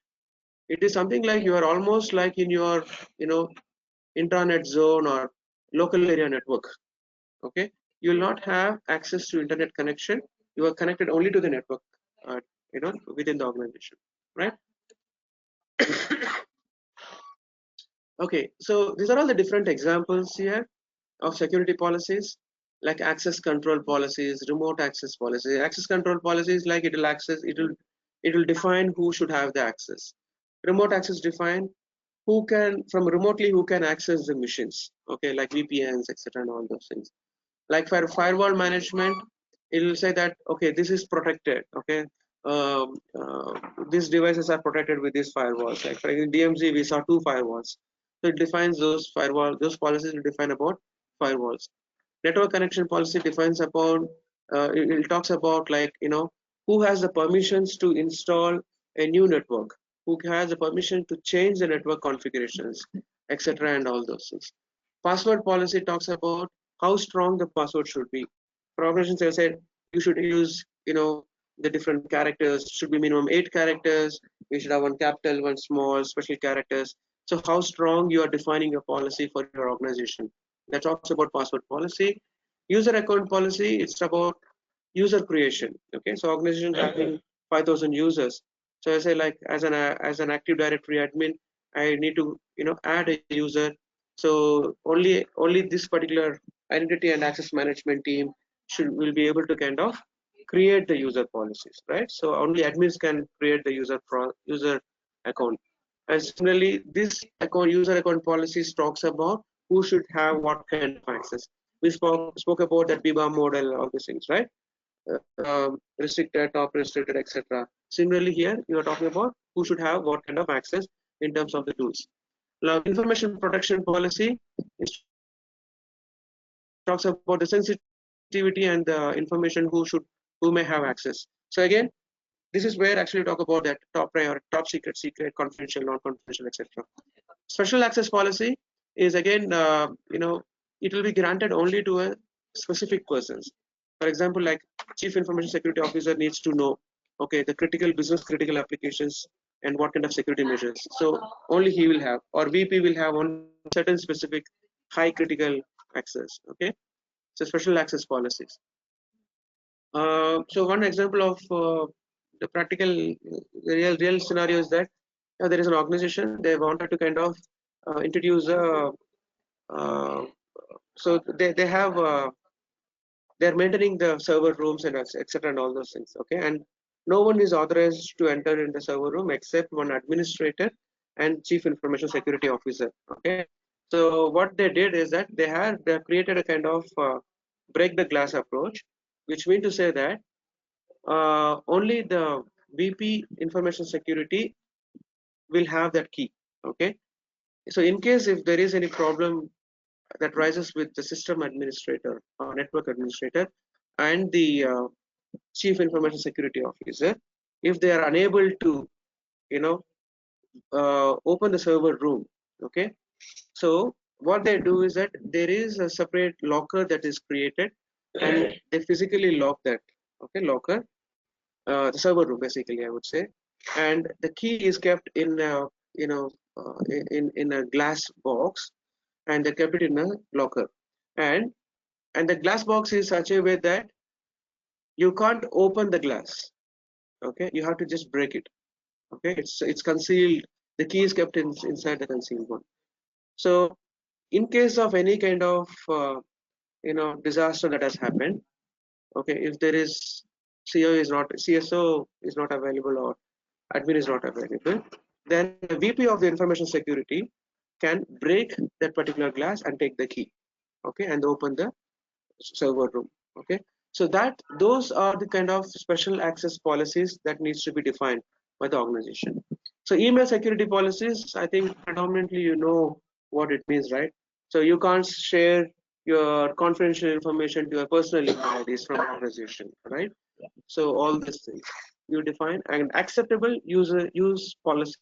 It is something like you are almost like in your intranet zone or local area network. Okay, you will not have access to internet connection. You are connected only to the network, within the organization, right? Okay, so these are all the different examples here of security policies, like access control policies, remote access policies. Access control policies, like it will define who should have the access. Remote access define who can who can access the machines. Okay, like VPNs, etc., and all those things. Like for firewall management, it will say that okay, this is protected. Okay, um, uh, these devices are protected with these firewalls. Like for example, DMZ, we saw 2 firewalls. So it defines those policies will define about firewalls. Network connection policy defines upon it talks about, like, who has the permissions to install a new network, who has the permission to change the network configurations, etc., and all those things. Password policy talks about how strong the password should be. For organizations, I said you should use, the different characters should be minimum 8 characters. You should have one capital, one small, special characters. So how strong you are defining your policy for your organization. That talks about password policy. User account policy, it's about user creation. Okay, so organizations having 5,000 users. So I say, like, as an Active Directory admin, I need to add a user. So only this particular identity and access management team will be able to kind of create the user policies, right? So only admins can create the user account. And similarly, this user account policies talks about who should have what kind of access. We spoke about that BIBA model, all these things, right? Restricted, top restricted, etc. Similarly, here you are talking about who should have what kind of access in terms of the tools. Now, information protection policy talks about the sensitivity and the information who may have access. So again, this is where actually talk about that top priority, top secret, secret, confidential, non-confidential, etc. Special access policy is again, it will be granted only to a specific persons. For example, like Chief Information Security Officer needs to know, okay, the business critical applications and what kind of security measures. So only he will have, or VP will have on certain specific high critical access. Okay, so special access policies. So one example of the practical, real scenario is that there is an organization, they wanted to kind of introduce a so they have they're maintaining the server rooms and etc. and all those things. Okay, and no one is authorized to enter in the server room except one administrator and Chief Information Security Officer. Okay, so what they did is that they created a kind of break the glass approach, which means to say that only the VP Information Security will have that key. Okay, so in case if there is any problem that rises with the system administrator or network administrator and the Chief Information Security Officer, if they are unable to open the server room, okay, so what they do is that there is a separate locker that is created and they physically lock that, okay, locker, the server room basically, I would say, and the key is kept in in a glass box, and they kept it in a locker, and the glass box is such a way that you can't open the glass. Okay, you have to just break it. Okay, it's concealed. The key is kept inside the concealed one. So in case of any kind of disaster that has happened, okay, if there is CSO is not available or admin is not available, then the VP of the information security can break that particular glass and take the key, okay, and open the server room. Okay, so those are the kind of special access policies that needs to be defined by the organization. So email security policies, I think predominantly what it means, right? So you can't share your confidential information to your personal email IDs from organization, right? So all these things you define. And acceptable use policy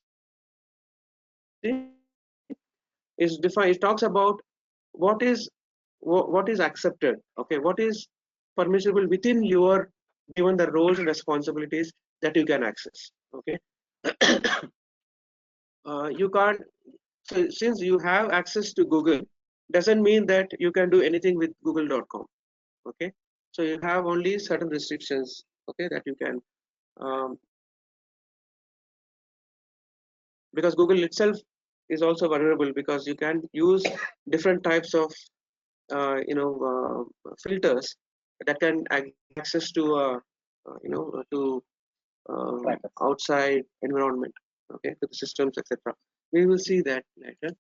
is defined. It talks about what is accepted, okay, what is permissible within your given the roles and responsibilities that you can access. Okay, you can't, so since you have access to Google doesn't mean that you can do anything with google.com. Okay, so you have only certain restrictions, okay, that you can, because Google itself is also vulnerable, because you can use different types of filters that can give access to to outside environment, okay, to the systems, etc. We will see that later.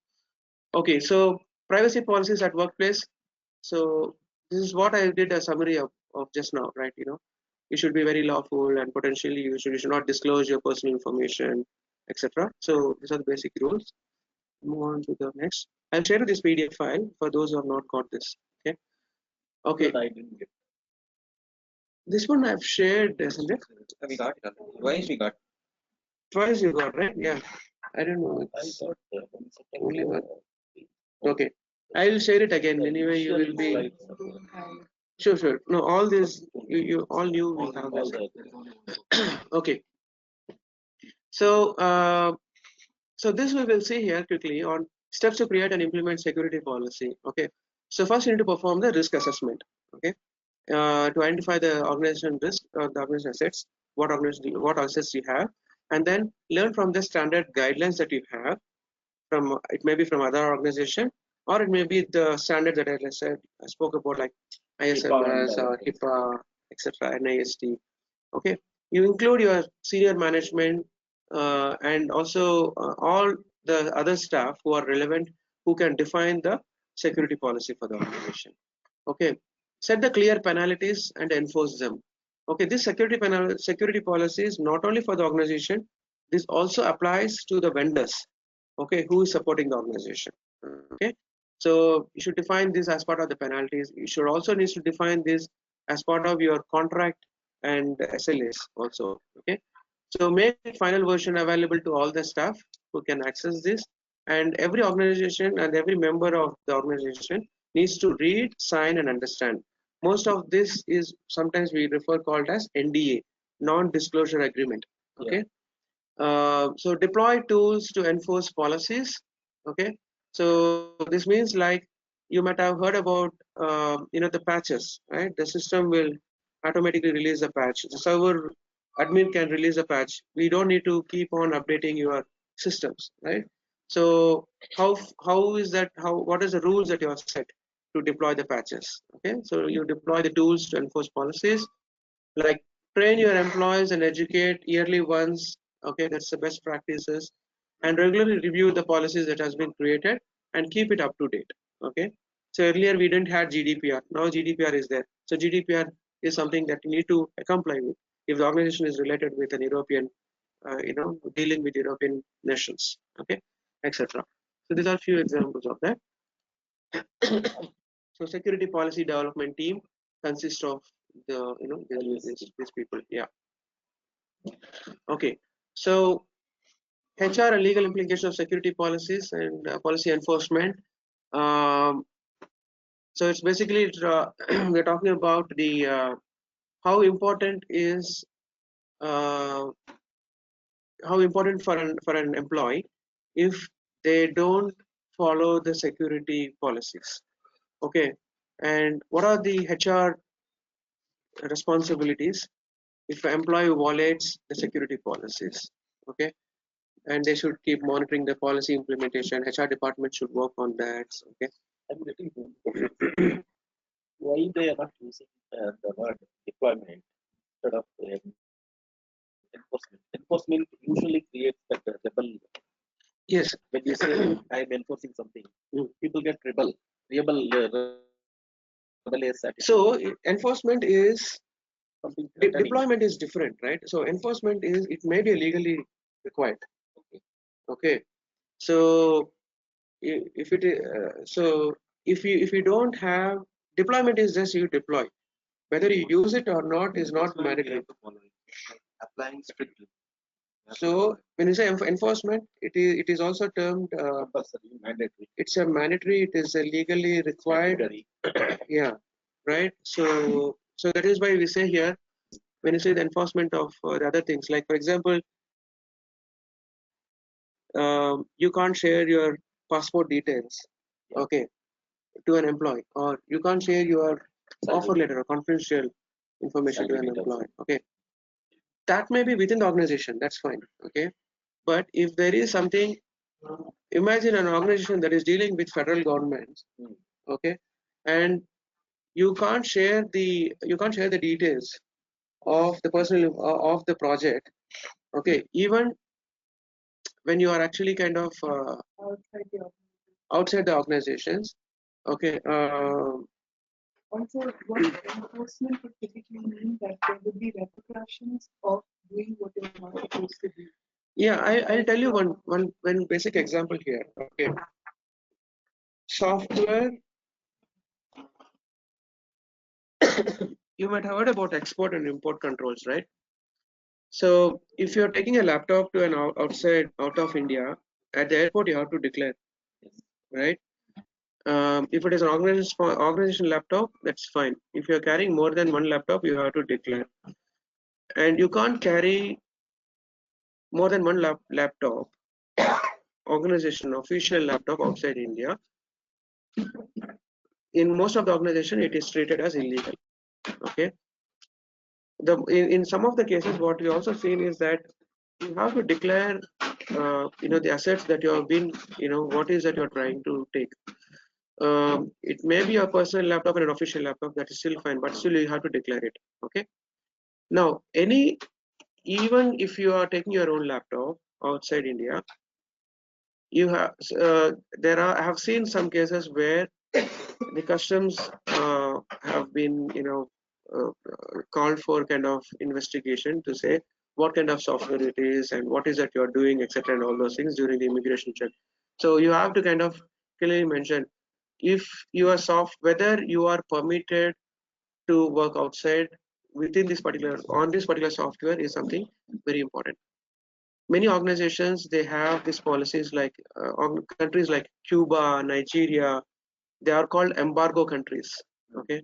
Okay, so privacy policies at workplace. So this is what I did a summary of just now, right? You should be very lawful, and potentially you should not disclose your personal information, etc. So these are the basic rules. Move on to the next. I'll share this PDF file for those who have not got this. Okay. Okay.
But I didn't get.
This one I've shared, isn't it?
We got it. Twice we got.
Twice you got, right? Yeah. I don't know.
I
It's
got
only one. Okay. I'll share it again. Anyway, you will be. Sure. No, all this you all knew we have this. Okay. So so this we will see here quickly on steps to create and implement security policy. Okay. So first you need to perform the risk assessment. Okay. To identify the organization risk or the organization assets, what assets you have, and then learn from the standard guidelines that you have. From it may be from other organization, or it may be the standard that I spoke about, like ISMS or HIPAA, etc., NIST. Okay, you include your senior management and also all the other staff who are relevant, who can define the security policy for the organization. Okay, set the clear penalties and enforce them. Okay, this security policy is not only for the organization, this also applies to the vendors, okay, who is supporting the organization. Okay, so you should define this as part of the penalties. You should also need to define this as part of your contract and SLAs also. Okay, so make final version available to all the staff who can access this, and every organization and every member of the organization needs to read, sign, and understand. Most of this is sometimes we refer called as NDA, non-disclosure agreement. Okay. So deploy tools to enforce policies. Okay, so this means, like, you might have heard about the patches, right? The system will automatically release a patch. The server admin can release a patch. We don't need to keep on updating your systems, right? So how is that? What is the rules that you have set to deploy the patches? Okay, so you deploy the tools to enforce policies, like train your employees and educate yearly once. Okay, that's the best practices, and regularly review the policies that has been created and keep it up to date. Okay, so earlier we didn't have GDPR. Now GDPR is there. So GDPR is something that you need to comply with if the organization is related with an European, dealing with European nations. Okay, etc. So these are few examples of that. So security policy development team consists of these people. Yeah. Okay. So HR and legal implication of security policies and policy enforcement. Um, so it's basically we're talking about the how important is how important for an employee if they don't follow the security policies. Okay, and what are the HR responsibilities if an employee violates the security policies? Okay, and they should keep monitoring the policy implementation. HR department should work on that. Okay.
I'm getting to why they are not using the word deployment instead of enforcement. Enforcement usually creates that rebel.
Yes.
When you say I'm enforcing something, people get rebellious attitude.
So enforcement is
Something
deployment is different, right? So enforcement is, it may be legally required. Okay. So if it so if you don't have deployment, is just you deploy, whether you use it or not is not mandatory.
Applying strictly.
So when you say enforcement, it is also termed
mandatory.
it's a mandatory, it is a legally required. Yeah, right. So that is why we say here, when you say the enforcement of the other things, like for example, you can't share your passport details, okay, to an employee, or you can't share your offer letter or confidential information to an
Agreement also.
employee. Okay, that may be within the organization. That's fine. Okay, but if there is something, imagine an organization that is dealing with federal governments.
Hmm.
Okay, and you can't share the details of the personal of the project. Okay, even when you are actually kind of
outside the organization.
outside the organizations. Okay,
Also, what enforcement would typically mean that there would be repercussions of doing what you're not supposed to do.
yeah, I'll tell you one basic example here. Okay, software. You might have heard about export and import controls, right? So if you're taking a laptop to an out of India, at the airport you have to declare, right? If it is an organization laptop, that's fine. If you're carrying more than one laptop, you have to declare, and you can't carry more than one laptop, organization official laptop outside India. In most of the organization, it is treated as illegal. Okay. In some of the cases, what we also seen is that you have to declare, the assets that you have been, what is that you're trying to take. It may be a personal laptop and an official laptop, that is still fine, but still you have to declare it. Okay. Now, even if you are taking your own laptop outside India, you have I have seen some cases where the customs have been called for kind of investigation to say what kind of software it is and what is that you're doing, etc., and all those things during the immigration check. So you have to kind of clearly mention if you are whether you are permitted to work outside within this particular software is something very important. Many organizations, they have these policies, like countries like Cuba, Nigeria, they are called embargo countries. Okay,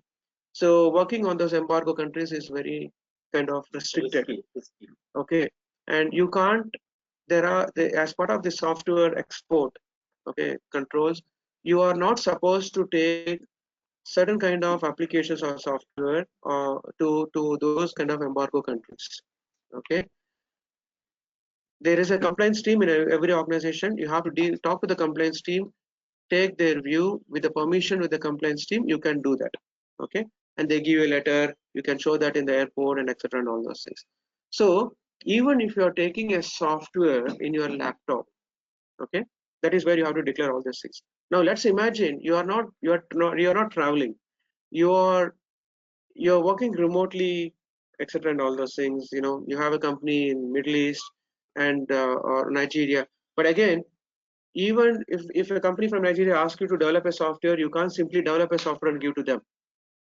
so working on those embargo countries is very kind of restricted.
Risky.
Okay, and you can't, as part of the software export, okay, controls, you are not supposed to take certain kind of applications or software to those kind of embargo countries. Okay, there is a compliance team in every organization. You have to talk to the compliance team, take their view with the permission with the compliance team. You can do that. Okay, and they give you a letter. You can show that in the airport and etc. and all those things. So even if you are taking a software in your laptop, okay, that is where you have to declare all these things. Now let's imagine you are not traveling. You're working remotely, etc., and all those things. You have a company in Middle East and or Nigeria. But again, even if a company from Nigeria asks you to develop a software, you can't simply develop a software and give to them.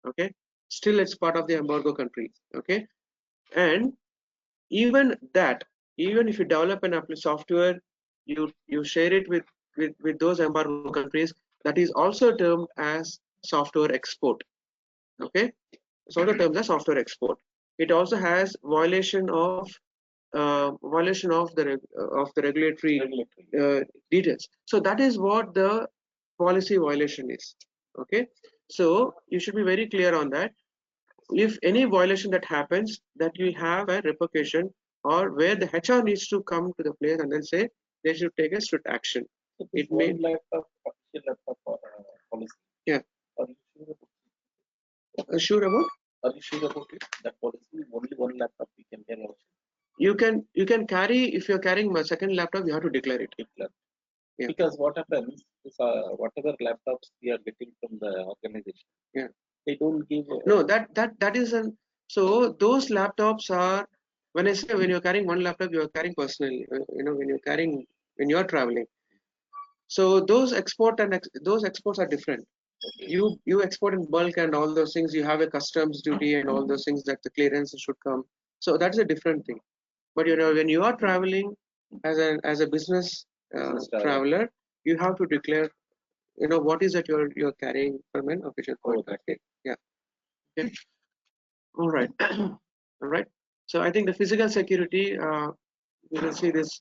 Okay, still it's part of the embargo country. Okay, and even if you develop an software, you share it with those embargo countries, that is also termed as software export. Okay, it's also termed as software export. It also has violation of the regulatory details. So that is what the policy violation is. Okay, so you should be very clear on that. If any violation that happens, that you have a repercussion, or where the HR needs to come to the place and then say they should take a strict action.
So
It
this
may,
one laptop, official laptop policy.
yeah.
Are you sure
Sure about?
Are you sure about it? That policy, only one laptop we can carry out.
You can carry, if you're carrying a second laptop, you have to declare it. Yeah.
Because what happens is whatever laptops we are getting from the organization,
yeah,
they don't give.
No, that isn't. So those laptops are, when I say when you're carrying one laptop, you're carrying personally. When you're traveling. So those those exports are different.
Okay.
You export in bulk and all those things. You have a customs duty and all those things that the clearance should come. So that's a different thing. But when you are traveling as a business traveler, you have to declare. What is that you're carrying from an official point. Okay. Yeah. Okay. All right. All right. So I think the physical security, you will see this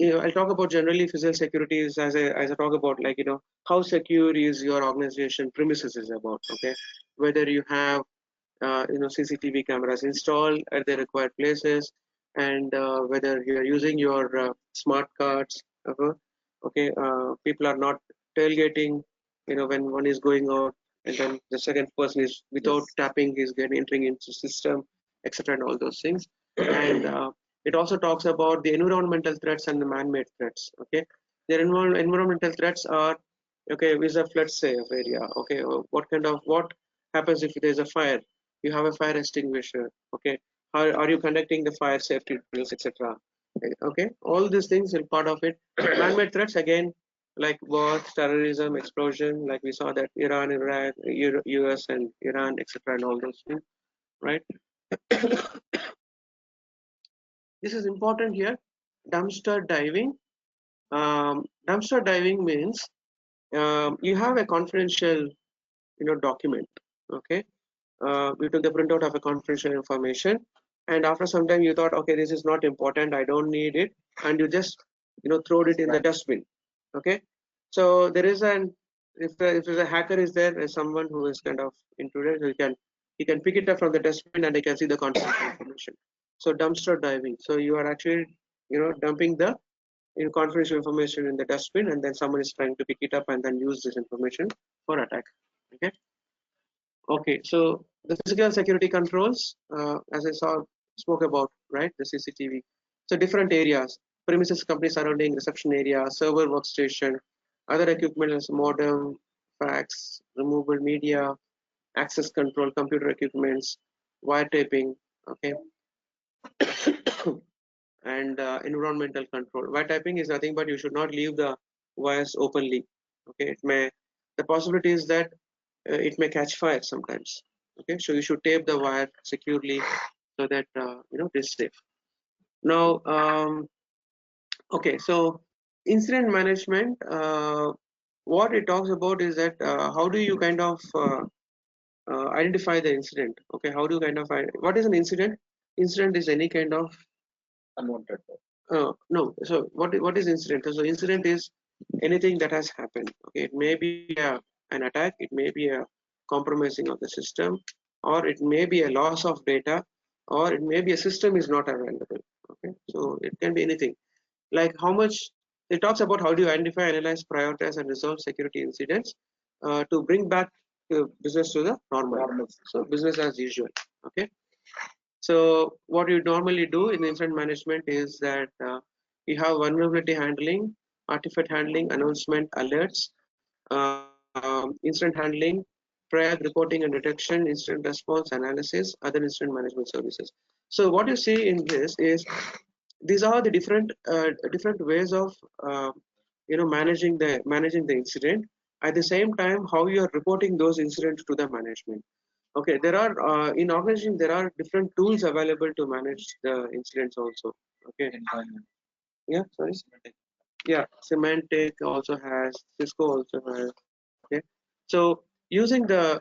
I'll talk about generally physical security is as I talk about, like, how secure is your organization premises is about, okay, whether you have CCTV cameras installed at the required places, and whether you are using your smart cards. Okay, people are not tailgating, when one is going out, and then the second person is without tapping, he's getting entering into system, etc., and all those things. And it also talks about the environmental threats and the man-made threats. Okay, the environmental threats are, okay, is a flood safe area. Okay, what happens if there's a fire? You have a fire extinguisher. Okay, how are you conducting the fire safety drills, etc. Okay, all these things are part of it. Man-made threats, again, like wars, terrorism, explosion, like we saw that Iran, Iraq, US and Iran, etc., and all those things, right? This is important here. Dumpster diving. Dumpster diving means you have a confidential, document. Okay, you took the printout of a confidential information, and after some time you thought, okay, this is not important, I don't need it, and you just throw it in the dustbin. Okay, so there is if there's a hacker is there, there's someone who is kind of into it, so he can pick it up from the dustbin and he can see the confidential information. So dumpster diving, so you are actually dumping the confidential information in the dustbin, and then someone is trying to pick it up and then use this information for attack. Okay. Okay, so the physical security controls, as I spoke about, right? The CCTV. So different areas: premises, company surrounding, reception area, server workstation, other equipment as modem, fax, removable media, access control, computer equipments, wiretapping. Okay, and environmental control. Wiretapping is nothing but you should not leave the wires openly. Okay, the possibility is that it may catch fire sometimes. Okay, so you should tape the wire securely so that it is safe. Now, okay, so incident management, what it talks about is that how do you kind of identify the incident? Okay, how do you kind of what is an incident? Incident is any kind of
unwanted.
no. So what is incident? So incident is anything that has happened. Okay, it may be an attack, it may be a compromising of the system, or it may be a loss of data, or it may be a system is not available. Okay, so it can be anything. Like how much it talks about how do you identify, analyze, prioritize, and resolve security incidents to bring back business to the normal. So business as usual. Okay. So what you normally do in incident management is that you have vulnerability handling, artifact handling, announcement, alerts, incident handling, prior reporting and detection, incident response analysis, other incident management services. So what you see in this is these are the different ways of managing the incident. At the same time, how you are reporting those incidents to the management. Okay, there are in organization there are different tools available to manage the incidents also. Okay. Yeah, sorry. Yeah, Symantec also has, Cisco also has. Okay, so using there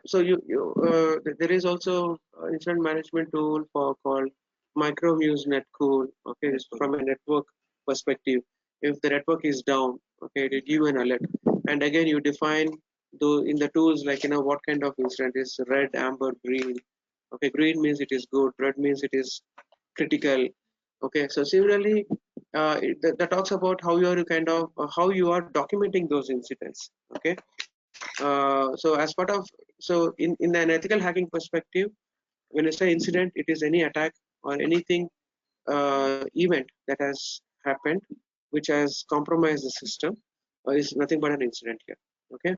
is also incident management tool for called Micromuse Netcool. Okay, from a network perspective, if the network is down, okay, it give an alert, and again you define in the tools, like what kind of incident is red, amber, green. Okay, green means it is good, red means it is critical. Okay, so similarly, that talks about how you are how you are documenting those incidents. Okay, so as part of in an ethical hacking perspective, when I say incident, it is any attack or anything event that has happened which has compromised the system, is nothing but an incident here. Okay.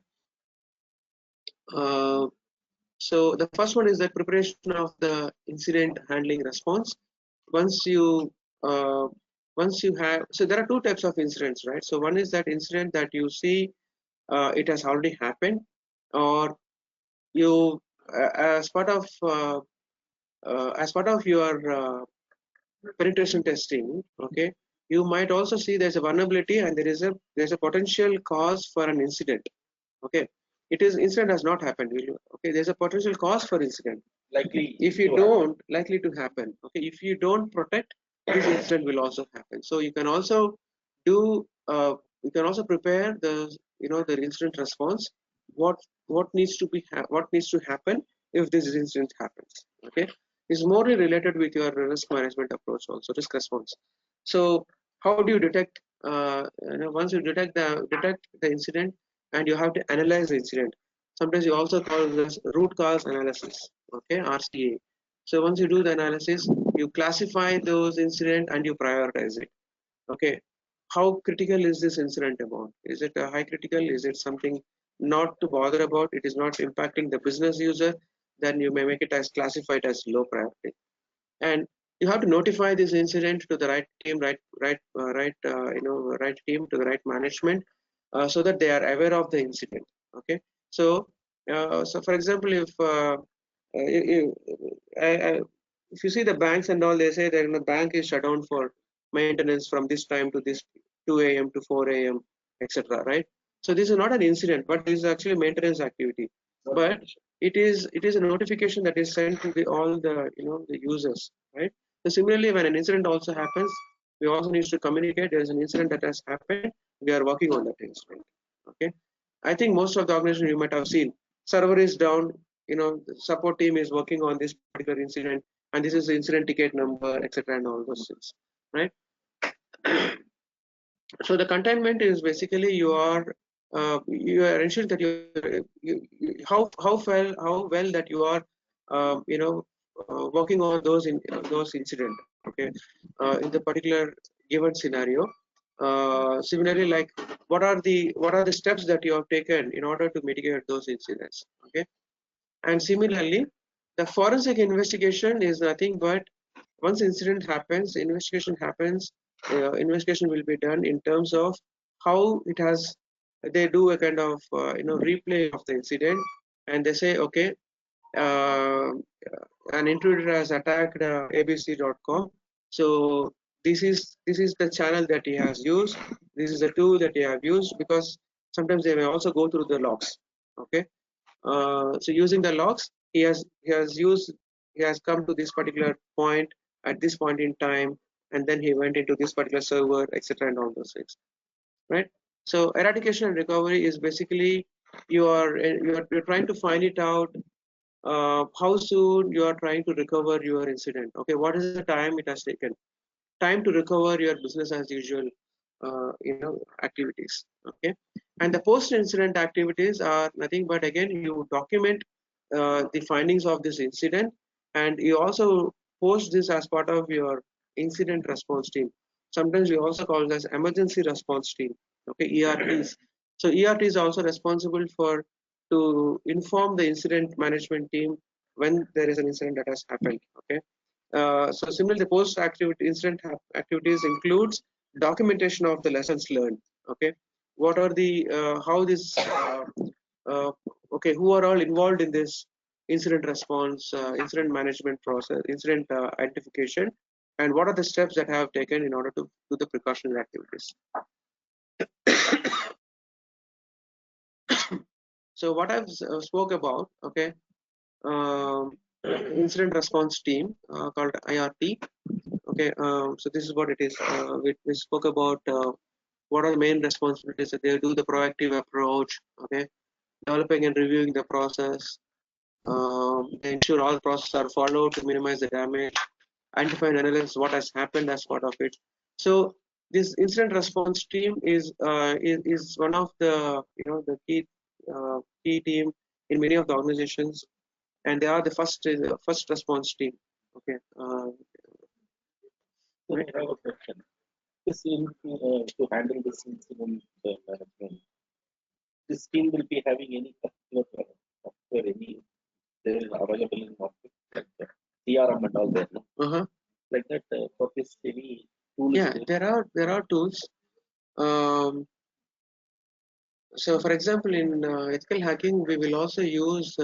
So the first one is the preparation of the incident handling response. Once you have, so there are two types of incidents, right? So one is that incident that you see it has already happened, or you as part of your penetration testing. Okay, you might also see there's a vulnerability and there's a potential cause for an incident. Okay, incident has not happened. Okay, there's a potential cause for incident,
Likely
if you don't likely to happen. Okay, if you don't protect, this incident will also happen. So you can also do we can also prepare the the incident response. What needs to be what needs to happen if this incident happens. Okay, is more related with your risk management approach, also risk response. So how do you detect? Once you detect the incident, and you have to analyze the incident. Sometimes you also call this root cause analysis. Okay, RCA. So once you do the analysis, you classify those incident and you prioritize it. Okay, how critical is this incident about? Is it a high critical? Is it something not to bother about? It is not impacting the business user. Then you may make it as classified as low priority. And you have to notify this incident to the right team, right team, to the right management, so that they are aware of the incident. Okay, so for example, if, if you see the banks and all, they say that the bank is shut down for maintenance from this time to this 2 a.m. to 4 a.m. etc. Right? So this is not an incident, but this is actually maintenance activity. But it is a notification that is sent to all the the users, right? So similarly, when an incident also happens, we also need to communicate there is an incident that has happened. We are working on that incident. Okay, I think most of the organization you might have seen, server is down. The support team is working on this particular incident, and this is the incident ticket number, etc., and all those things, right? So the containment is basically you are ensuring that how well that you are working on those incident. Okay, in the particular given scenario. Similarly, like what are the steps that you have taken in order to mitigate those incidents. Okay, and similarly, the forensic investigation is nothing but once incident happens, investigation will be done in terms of how it has. They do a kind of replay of the incident, and they say, okay, uh, an intruder has attacked abc.com. So this is the channel that he has used. This is the tool that he have used, because sometimes they may also go through the logs. Okay, so using the logs, he has come to this particular point at this point in time, and then he went into this particular server, etc., and all those things, right? So eradication and recovery is basically you're trying to find it out, how soon you are trying to recover your incident. Okay, what is the time it has taken? Time to recover your business as usual activities. Okay, and the post incident activities are nothing but, again, you document the findings of this incident, and you also post this as part of your incident response team. Sometimes we also call it as emergency response team. Okay, ERTs. So ERT is also responsible for to inform the incident management team when there is an incident that has happened. Okay, so similarly, the post incident activities includes documentation of the lessons learned. Okay, what are the how this uh, okay, who are all involved in this incident response, incident management process, incident identification, and what are the steps that have taken in order to do the precautionary activities. So what I've spoke about, okay, incident response team called IRT. Okay, so this is what it is. We spoke about what are the main responsibilities that they do the proactive approach. Okay, developing and reviewing the process. They ensure all processes are followed to minimize the damage. Identify and analyze what has happened as part of it. So this incident response team is one of the the key team in many of the organizations, and they are the first response team. Okay.
So I have a question. This team to handle this incident management, this team will be having any particular software, any there is available in market, like CRM and all that, no? Like that, for this any tools?
Yeah, there are tools. So for example, in ethical hacking, we will also use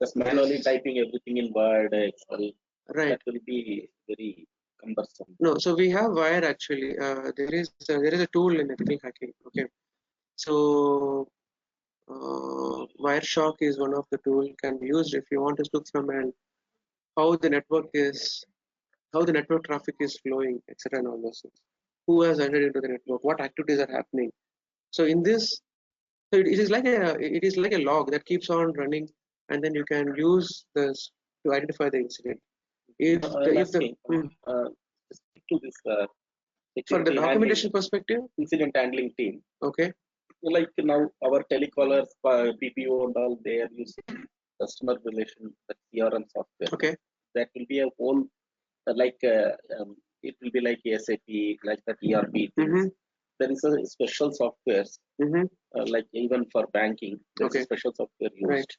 just manually typing everything in Word, Excel.
Right.
That will be very cumbersome.
No, so we have Wire actually. There is a tool in ethical hacking. Okay, so Wireshark is one of the tool can be used if you want to look from and how the network traffic is flowing, etc., and all those things. who has entered into the network, what activities are happening. So in this, so it is like a log that keeps on running, and then you can use this to identify the incident. If
I'm
if the
asking, stick to this
for the
security
documentation
handling,
perspective,
incident handling team.
okay,
Like now, our telecallers, PPO and all, they are using customer relation, the CRM software.
okay,
That will be a whole, it will be like SAP, like that ERP things. There is a special software, like even for banking, there's
okay,
a special software used.
right.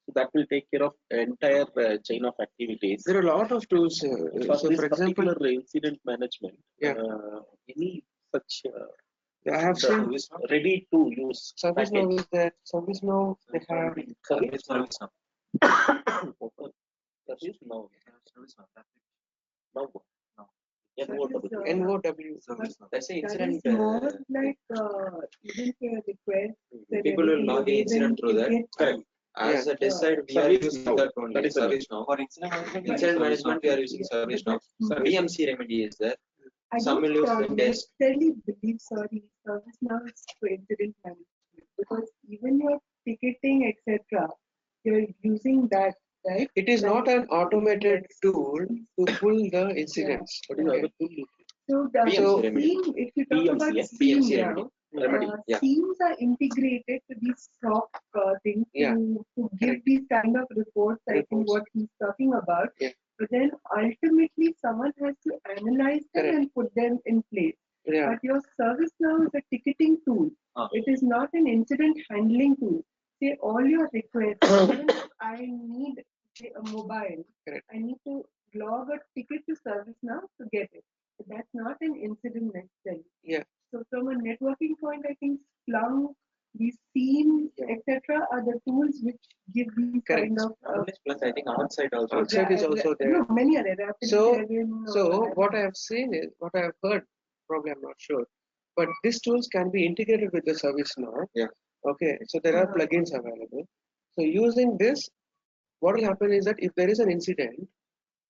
So that will take care of entire chain of activities.
There are a lot of tools.
For
So
this
for example,
particular incident management,
yeah,
any such
I have seen
ready to use
service now is that service now they have
Service now.
service now.
Service now.
Now,
NOW.
Service now. That's an
That
incident.
is more like even a request. that
People will
everything
log in
is
incident through
you
that.
get,
correct.
As
Yeah.
a test side, we are
Service
using
now.
that only.
That is
Service now. For incident management, we are using service now.
But
BMC remedy is there.
I
Some
don't
will use the test.
necessarily believe, sorry, service now is for incident management because even your ticketing, etc., you're using that, right?
It is not an automated tool to pull the incidents.
What is the other tool?
So the
BMC remedy.
SIEM, if you talk
BMC,
about
yeah?
SIEM
BMC
now,
Remedy.
Yeah.
SIEMs are integrated to these SOC things
Yeah.
to give these kind of reports, I think
Reports.
what he's talking about.
Yeah.
But then ultimately someone has to analyze them
Correct.
and put them in place.
Yeah.
But your service now is a ticketing tool. It is not an incident handling tool. Say all your requests, even if I need say, a mobile,
Correct.
I need to log a ticket to service now to get it. But that's not an incident necessarily.
Yeah.
So from a networking point, I think Splunk, these themes,
Yeah.
etc., are the tools which give these
Correct.
kind of
Plus, I think outside also.
Outside is also there.
No, many are there. Rapid
So,
Dragon or
so
whatever.
what I have seen is what I have heard. Probably I'm not sure, but these tools can be integrated with the service now.
Yeah.
Okay. So there are plugins available. So using this, what will happen is that if there is an incident,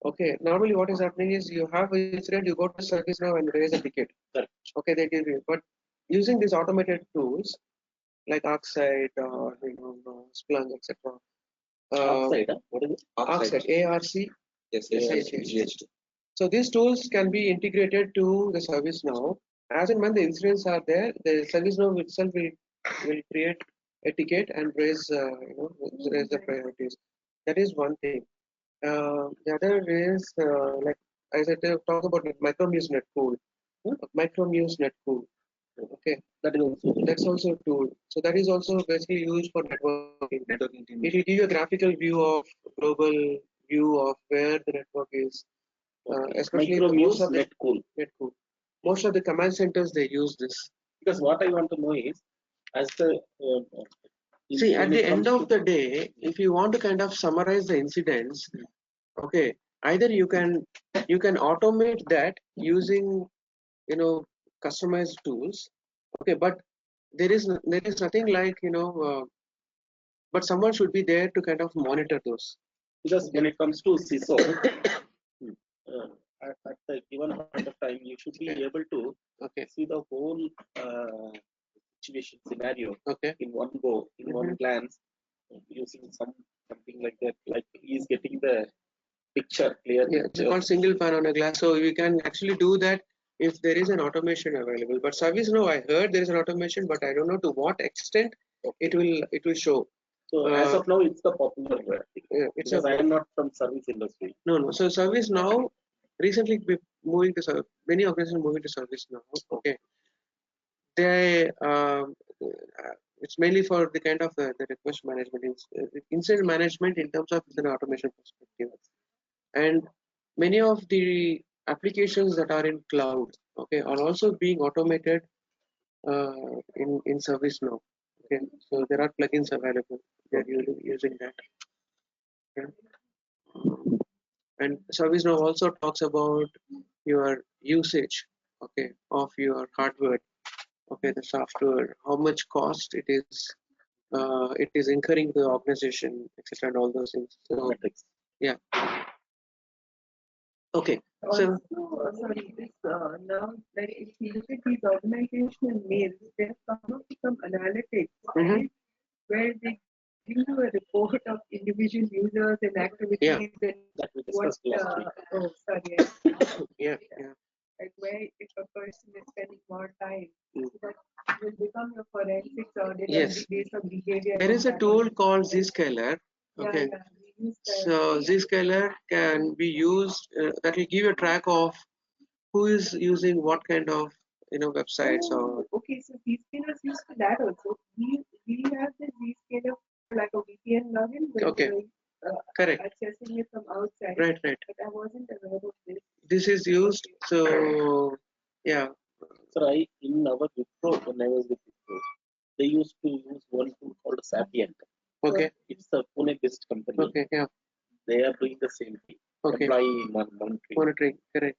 okay, normally what is happening is you have an incident, you go to service now and raise a ticket.
Correct.
Okay, they give you. But using these automated tools like ArcSight or Splunk, etc.
Outside, what is it?
ArcSight, ARC.
Yes,
GHT. So these tools can be integrated to the service now. As and when the incidents are there, the service now itself will create a ticket and raise raise the priorities. That is one thing. The other is like as I talk about Micromuse Netpool. Micromuse Netpool. Okay, that's also a tool. So that is also basically used for networking. It will give you a graphical view of global view of where the network is. Especially most of the Netcool. Most of the command centers they use this.
Because what I want to know is, as the
See, at
when
the
it comes
end of
to-
the day, if you want to kind of summarize the incidents, okay, either you can automate that using customized tools, okay, but there is nothing like but someone should be there to kind of monitor those.
because when it comes to CISO, at the given point of time, you should be able to
Okay.
see the whole situation scenario
Okay.
in one go, in one glance, using something like that. Like he's getting the picture clear.
Yeah, it's called single pane on a glass. So we can actually do that if there is an automation available. But service now, I heard there is an automation, but I don't know to what extent it will show.
So as of now, it's the popular way.
It's
Because I am not from service industry.
No. So service now, recently moving to many organizations moving to service now. Okay, they it's mainly for the kind of the request management, incident management in terms of an automation perspective, and many of the applications that are in cloud, okay, are also being automated in service now. Okay, so there are plugins available. They are using that. Okay. And ServiceNow also talks about your usage, okay, of your hardware, okay, the software, how much cost it is incurring the organization, etc., and all those things. So yeah, Okay,
Also,
so
sorry, this now, like if you look at these organizational mails, they have come up with some analytics, right, where they give you a report of individual users and activities and
That we
what.
discussed last week.
Oh, sorry.
yeah.
Like where if a person is spending more time, that will become your forensics audit on the base of behavior.
There is a tool called Zscaler. Okay,
We use that.
so Zscaler can be used. That will give you a track of who is using what kind of websites or.
Okay, so Zscaler is used for that also. We have the Zscaler like a VPN login, but
Okay. Correct.
accessing it from outside.
Right.
But I wasn't aware of this.
This is used. So yeah.
So in our Wipro, when I was with Wipro, they used to use one tool called Sapient.
Okay.
It's a Pune-based company.
Okay. Yeah.
They are doing the same thing.
Okay.
Employee monitoring.
Monitoring. Correct.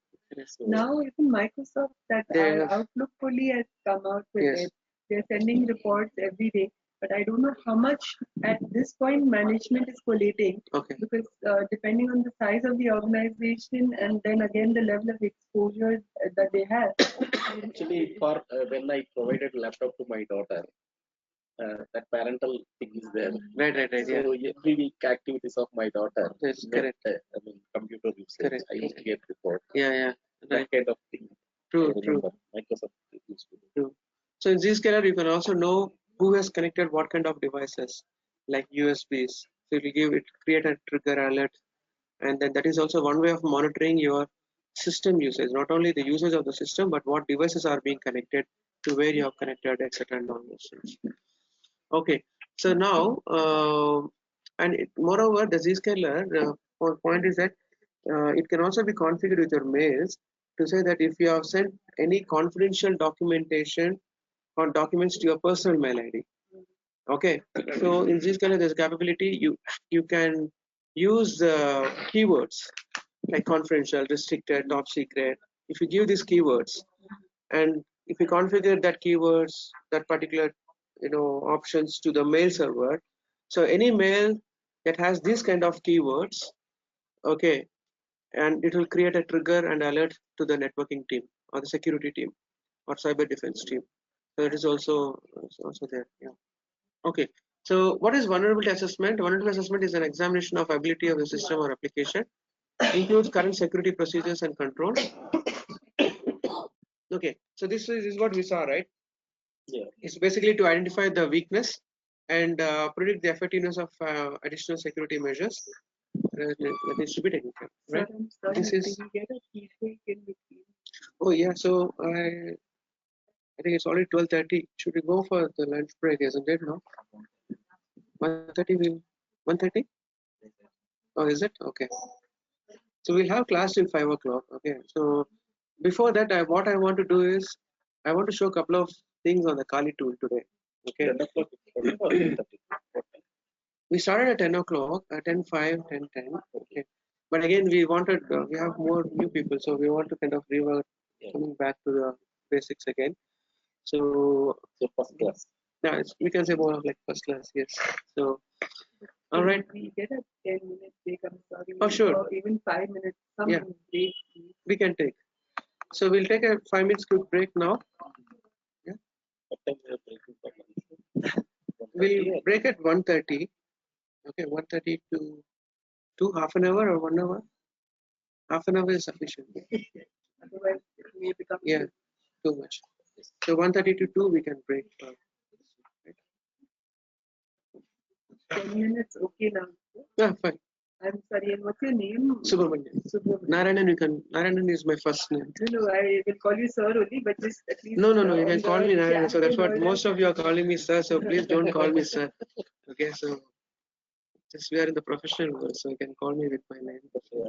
So
Now even Microsoft, that Outlook fully has come out with it. They're sending reports every day, but I don't know how much at this point management is collating.
Okay.
Because depending on the size of the organization and then again the level of exposure that they have.
Actually, for when I provided laptop to my daughter, that parental thing is there.
Right.
So every week activities of my daughter,
Yes,
net,
correct.
I mean computer usage.
Correct.
I used to get report.
Yeah.
That kind of thing.
True.
I remember Microsoft used to do.
True. So in Zscaler, you can also know who has connected what kind of devices, like USBs. So it will create a trigger alert, and then that is also one way of monitoring your system usage, not only the usage of the system, but what devices are being connected to where you have connected, etc. and all those things. Okay, so now, moreover, the Zscaler point is that it can also be configured with your mails to say that if you have sent any confidential documentation or documents to your personal mail ID. Okay, so in Zscaler, there's a capability you can use keywords like confidential, restricted, top secret. If you give these keywords, and if you configure that keywords, that particular options to the mail server, so any mail that has this kind of keywords, okay, and it will create a trigger and alert to the networking team or the security team or cyber defense team. So it is also there. Yeah. Okay. So what is vulnerability assessment? Vulnerability assessment is an examination of ability of the system or application. Includes current security procedures and controls. Okay. So this is what we saw, right?
Yeah.
It's basically to identify the weakness and predict the effectiveness of additional security measures that needs to be taken care of. Right?
Sorry,
This is.
do we get a tea break in between?
Oh yeah. So I think it's already 12:30. Should we go for the lunch break? Isn't it now? 1:30 will 1:30? Oh, is it? Okay. So we'll have class till 5 o'clock. Okay. So before that, what I want to do is I want to show a couple of things on the Kali tool today. Okay. We started at 10 o'clock, 10:05, 10:10. Okay. But again, we wanted we have more new people, so we want to kind of revert, coming back to the basics again. So
first class.
Yeah, we can say more of like first class. Yes. So. All right.
We get a 10-minute break. I'm sorry.
Oh, sure.
Or even 5 minutes. Some break. Please.
We can take. So we'll take a 5 minutes quick break now. Yeah. We'll break at 1:30. Okay, 1:30 to half an hour or 1 hour. Half an hour is sufficient.
Otherwise, it may become
too much. So 1:30 to 2 we can break.
10 minutes. Okay now.
Yeah, fine.
I'm sorry. And what's your name?
Subramanian.
Subramanian.
Narayanan is my first name.
No, I will call you sir only, but just at least.
No, you can call me Narayanan. So that's what most of you are calling me sir. So please don't call me sir. Okay, so just we are in the professional world, so you can call me with my name.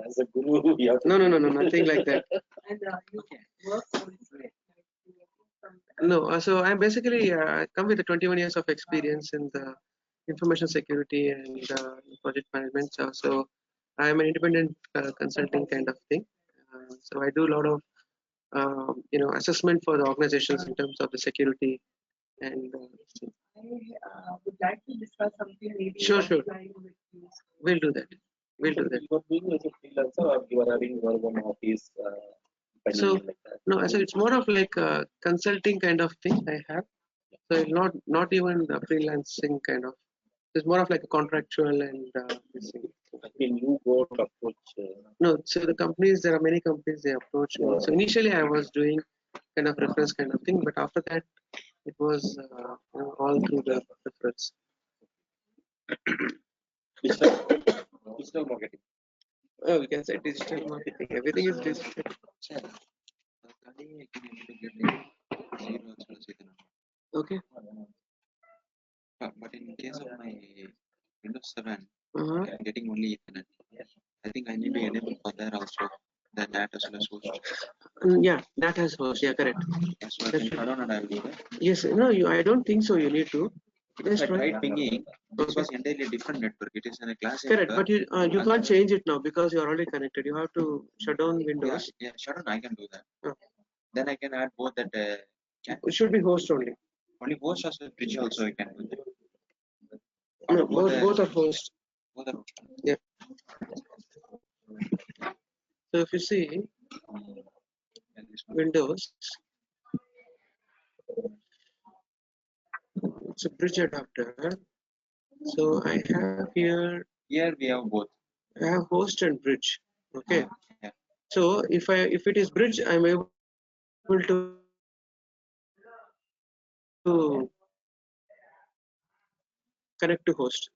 As a guru,
No, nothing like that.
And you work also.
No, so I'm basically come with 21 years of experience in the information security and project management. So I'm an independent consulting kind of thing. So I do a lot of assessment for the organizations in terms of the security and.
I would like to discuss something maybe
Sure.
offline with you.
We'll do that. we'll do that.
You are doing as a freelancer or you are having your own office?
So
like that?
no, so it's more of like a consulting kind of thing I have. So not even the freelancing kind of. It's more of like a contractual and this thing.
I mean, you go to approach.
No, so the companies, there are many companies they approach me. So initially I was doing kind of reference kind of thing, but after that it was all through the reference.
Digital marketing.
Oh, we can say digital marketing. Everything is digital. Okay.
But in case of my Windows 7,
Uh-huh.
I'm getting only Ethernet. I think I need to enable for that also. That as well as host.
Yeah, that has host. Yeah, correct.
So I can shut down and I will do that.
Yes, no, I don't think so. You need to.
Because I tried pinging. This was entirely different network. It is in a classic.
Correct, but you can't change it now because you're already connected. You have to shut down Windows.
Yeah, shut down. I can do that. Then I can add both that.
It should be host only.
Only host as well bridge also I can do that.
No, both are host.
Both are host.
Yeah. So if you see Windows, it's a bridge adapter. So I have here.
Here we have both.
I have host and bridge. Okay.
Yeah.
So if it is bridge, I'm able to connect to host.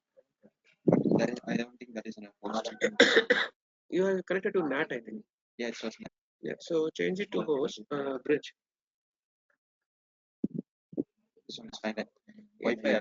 That is, I don't think that is enough host.
You are connected to NAT, I think.
Yeah, it's just NAT.
Yeah. So change it to host bridge.
So it's fine. Wi-Fi.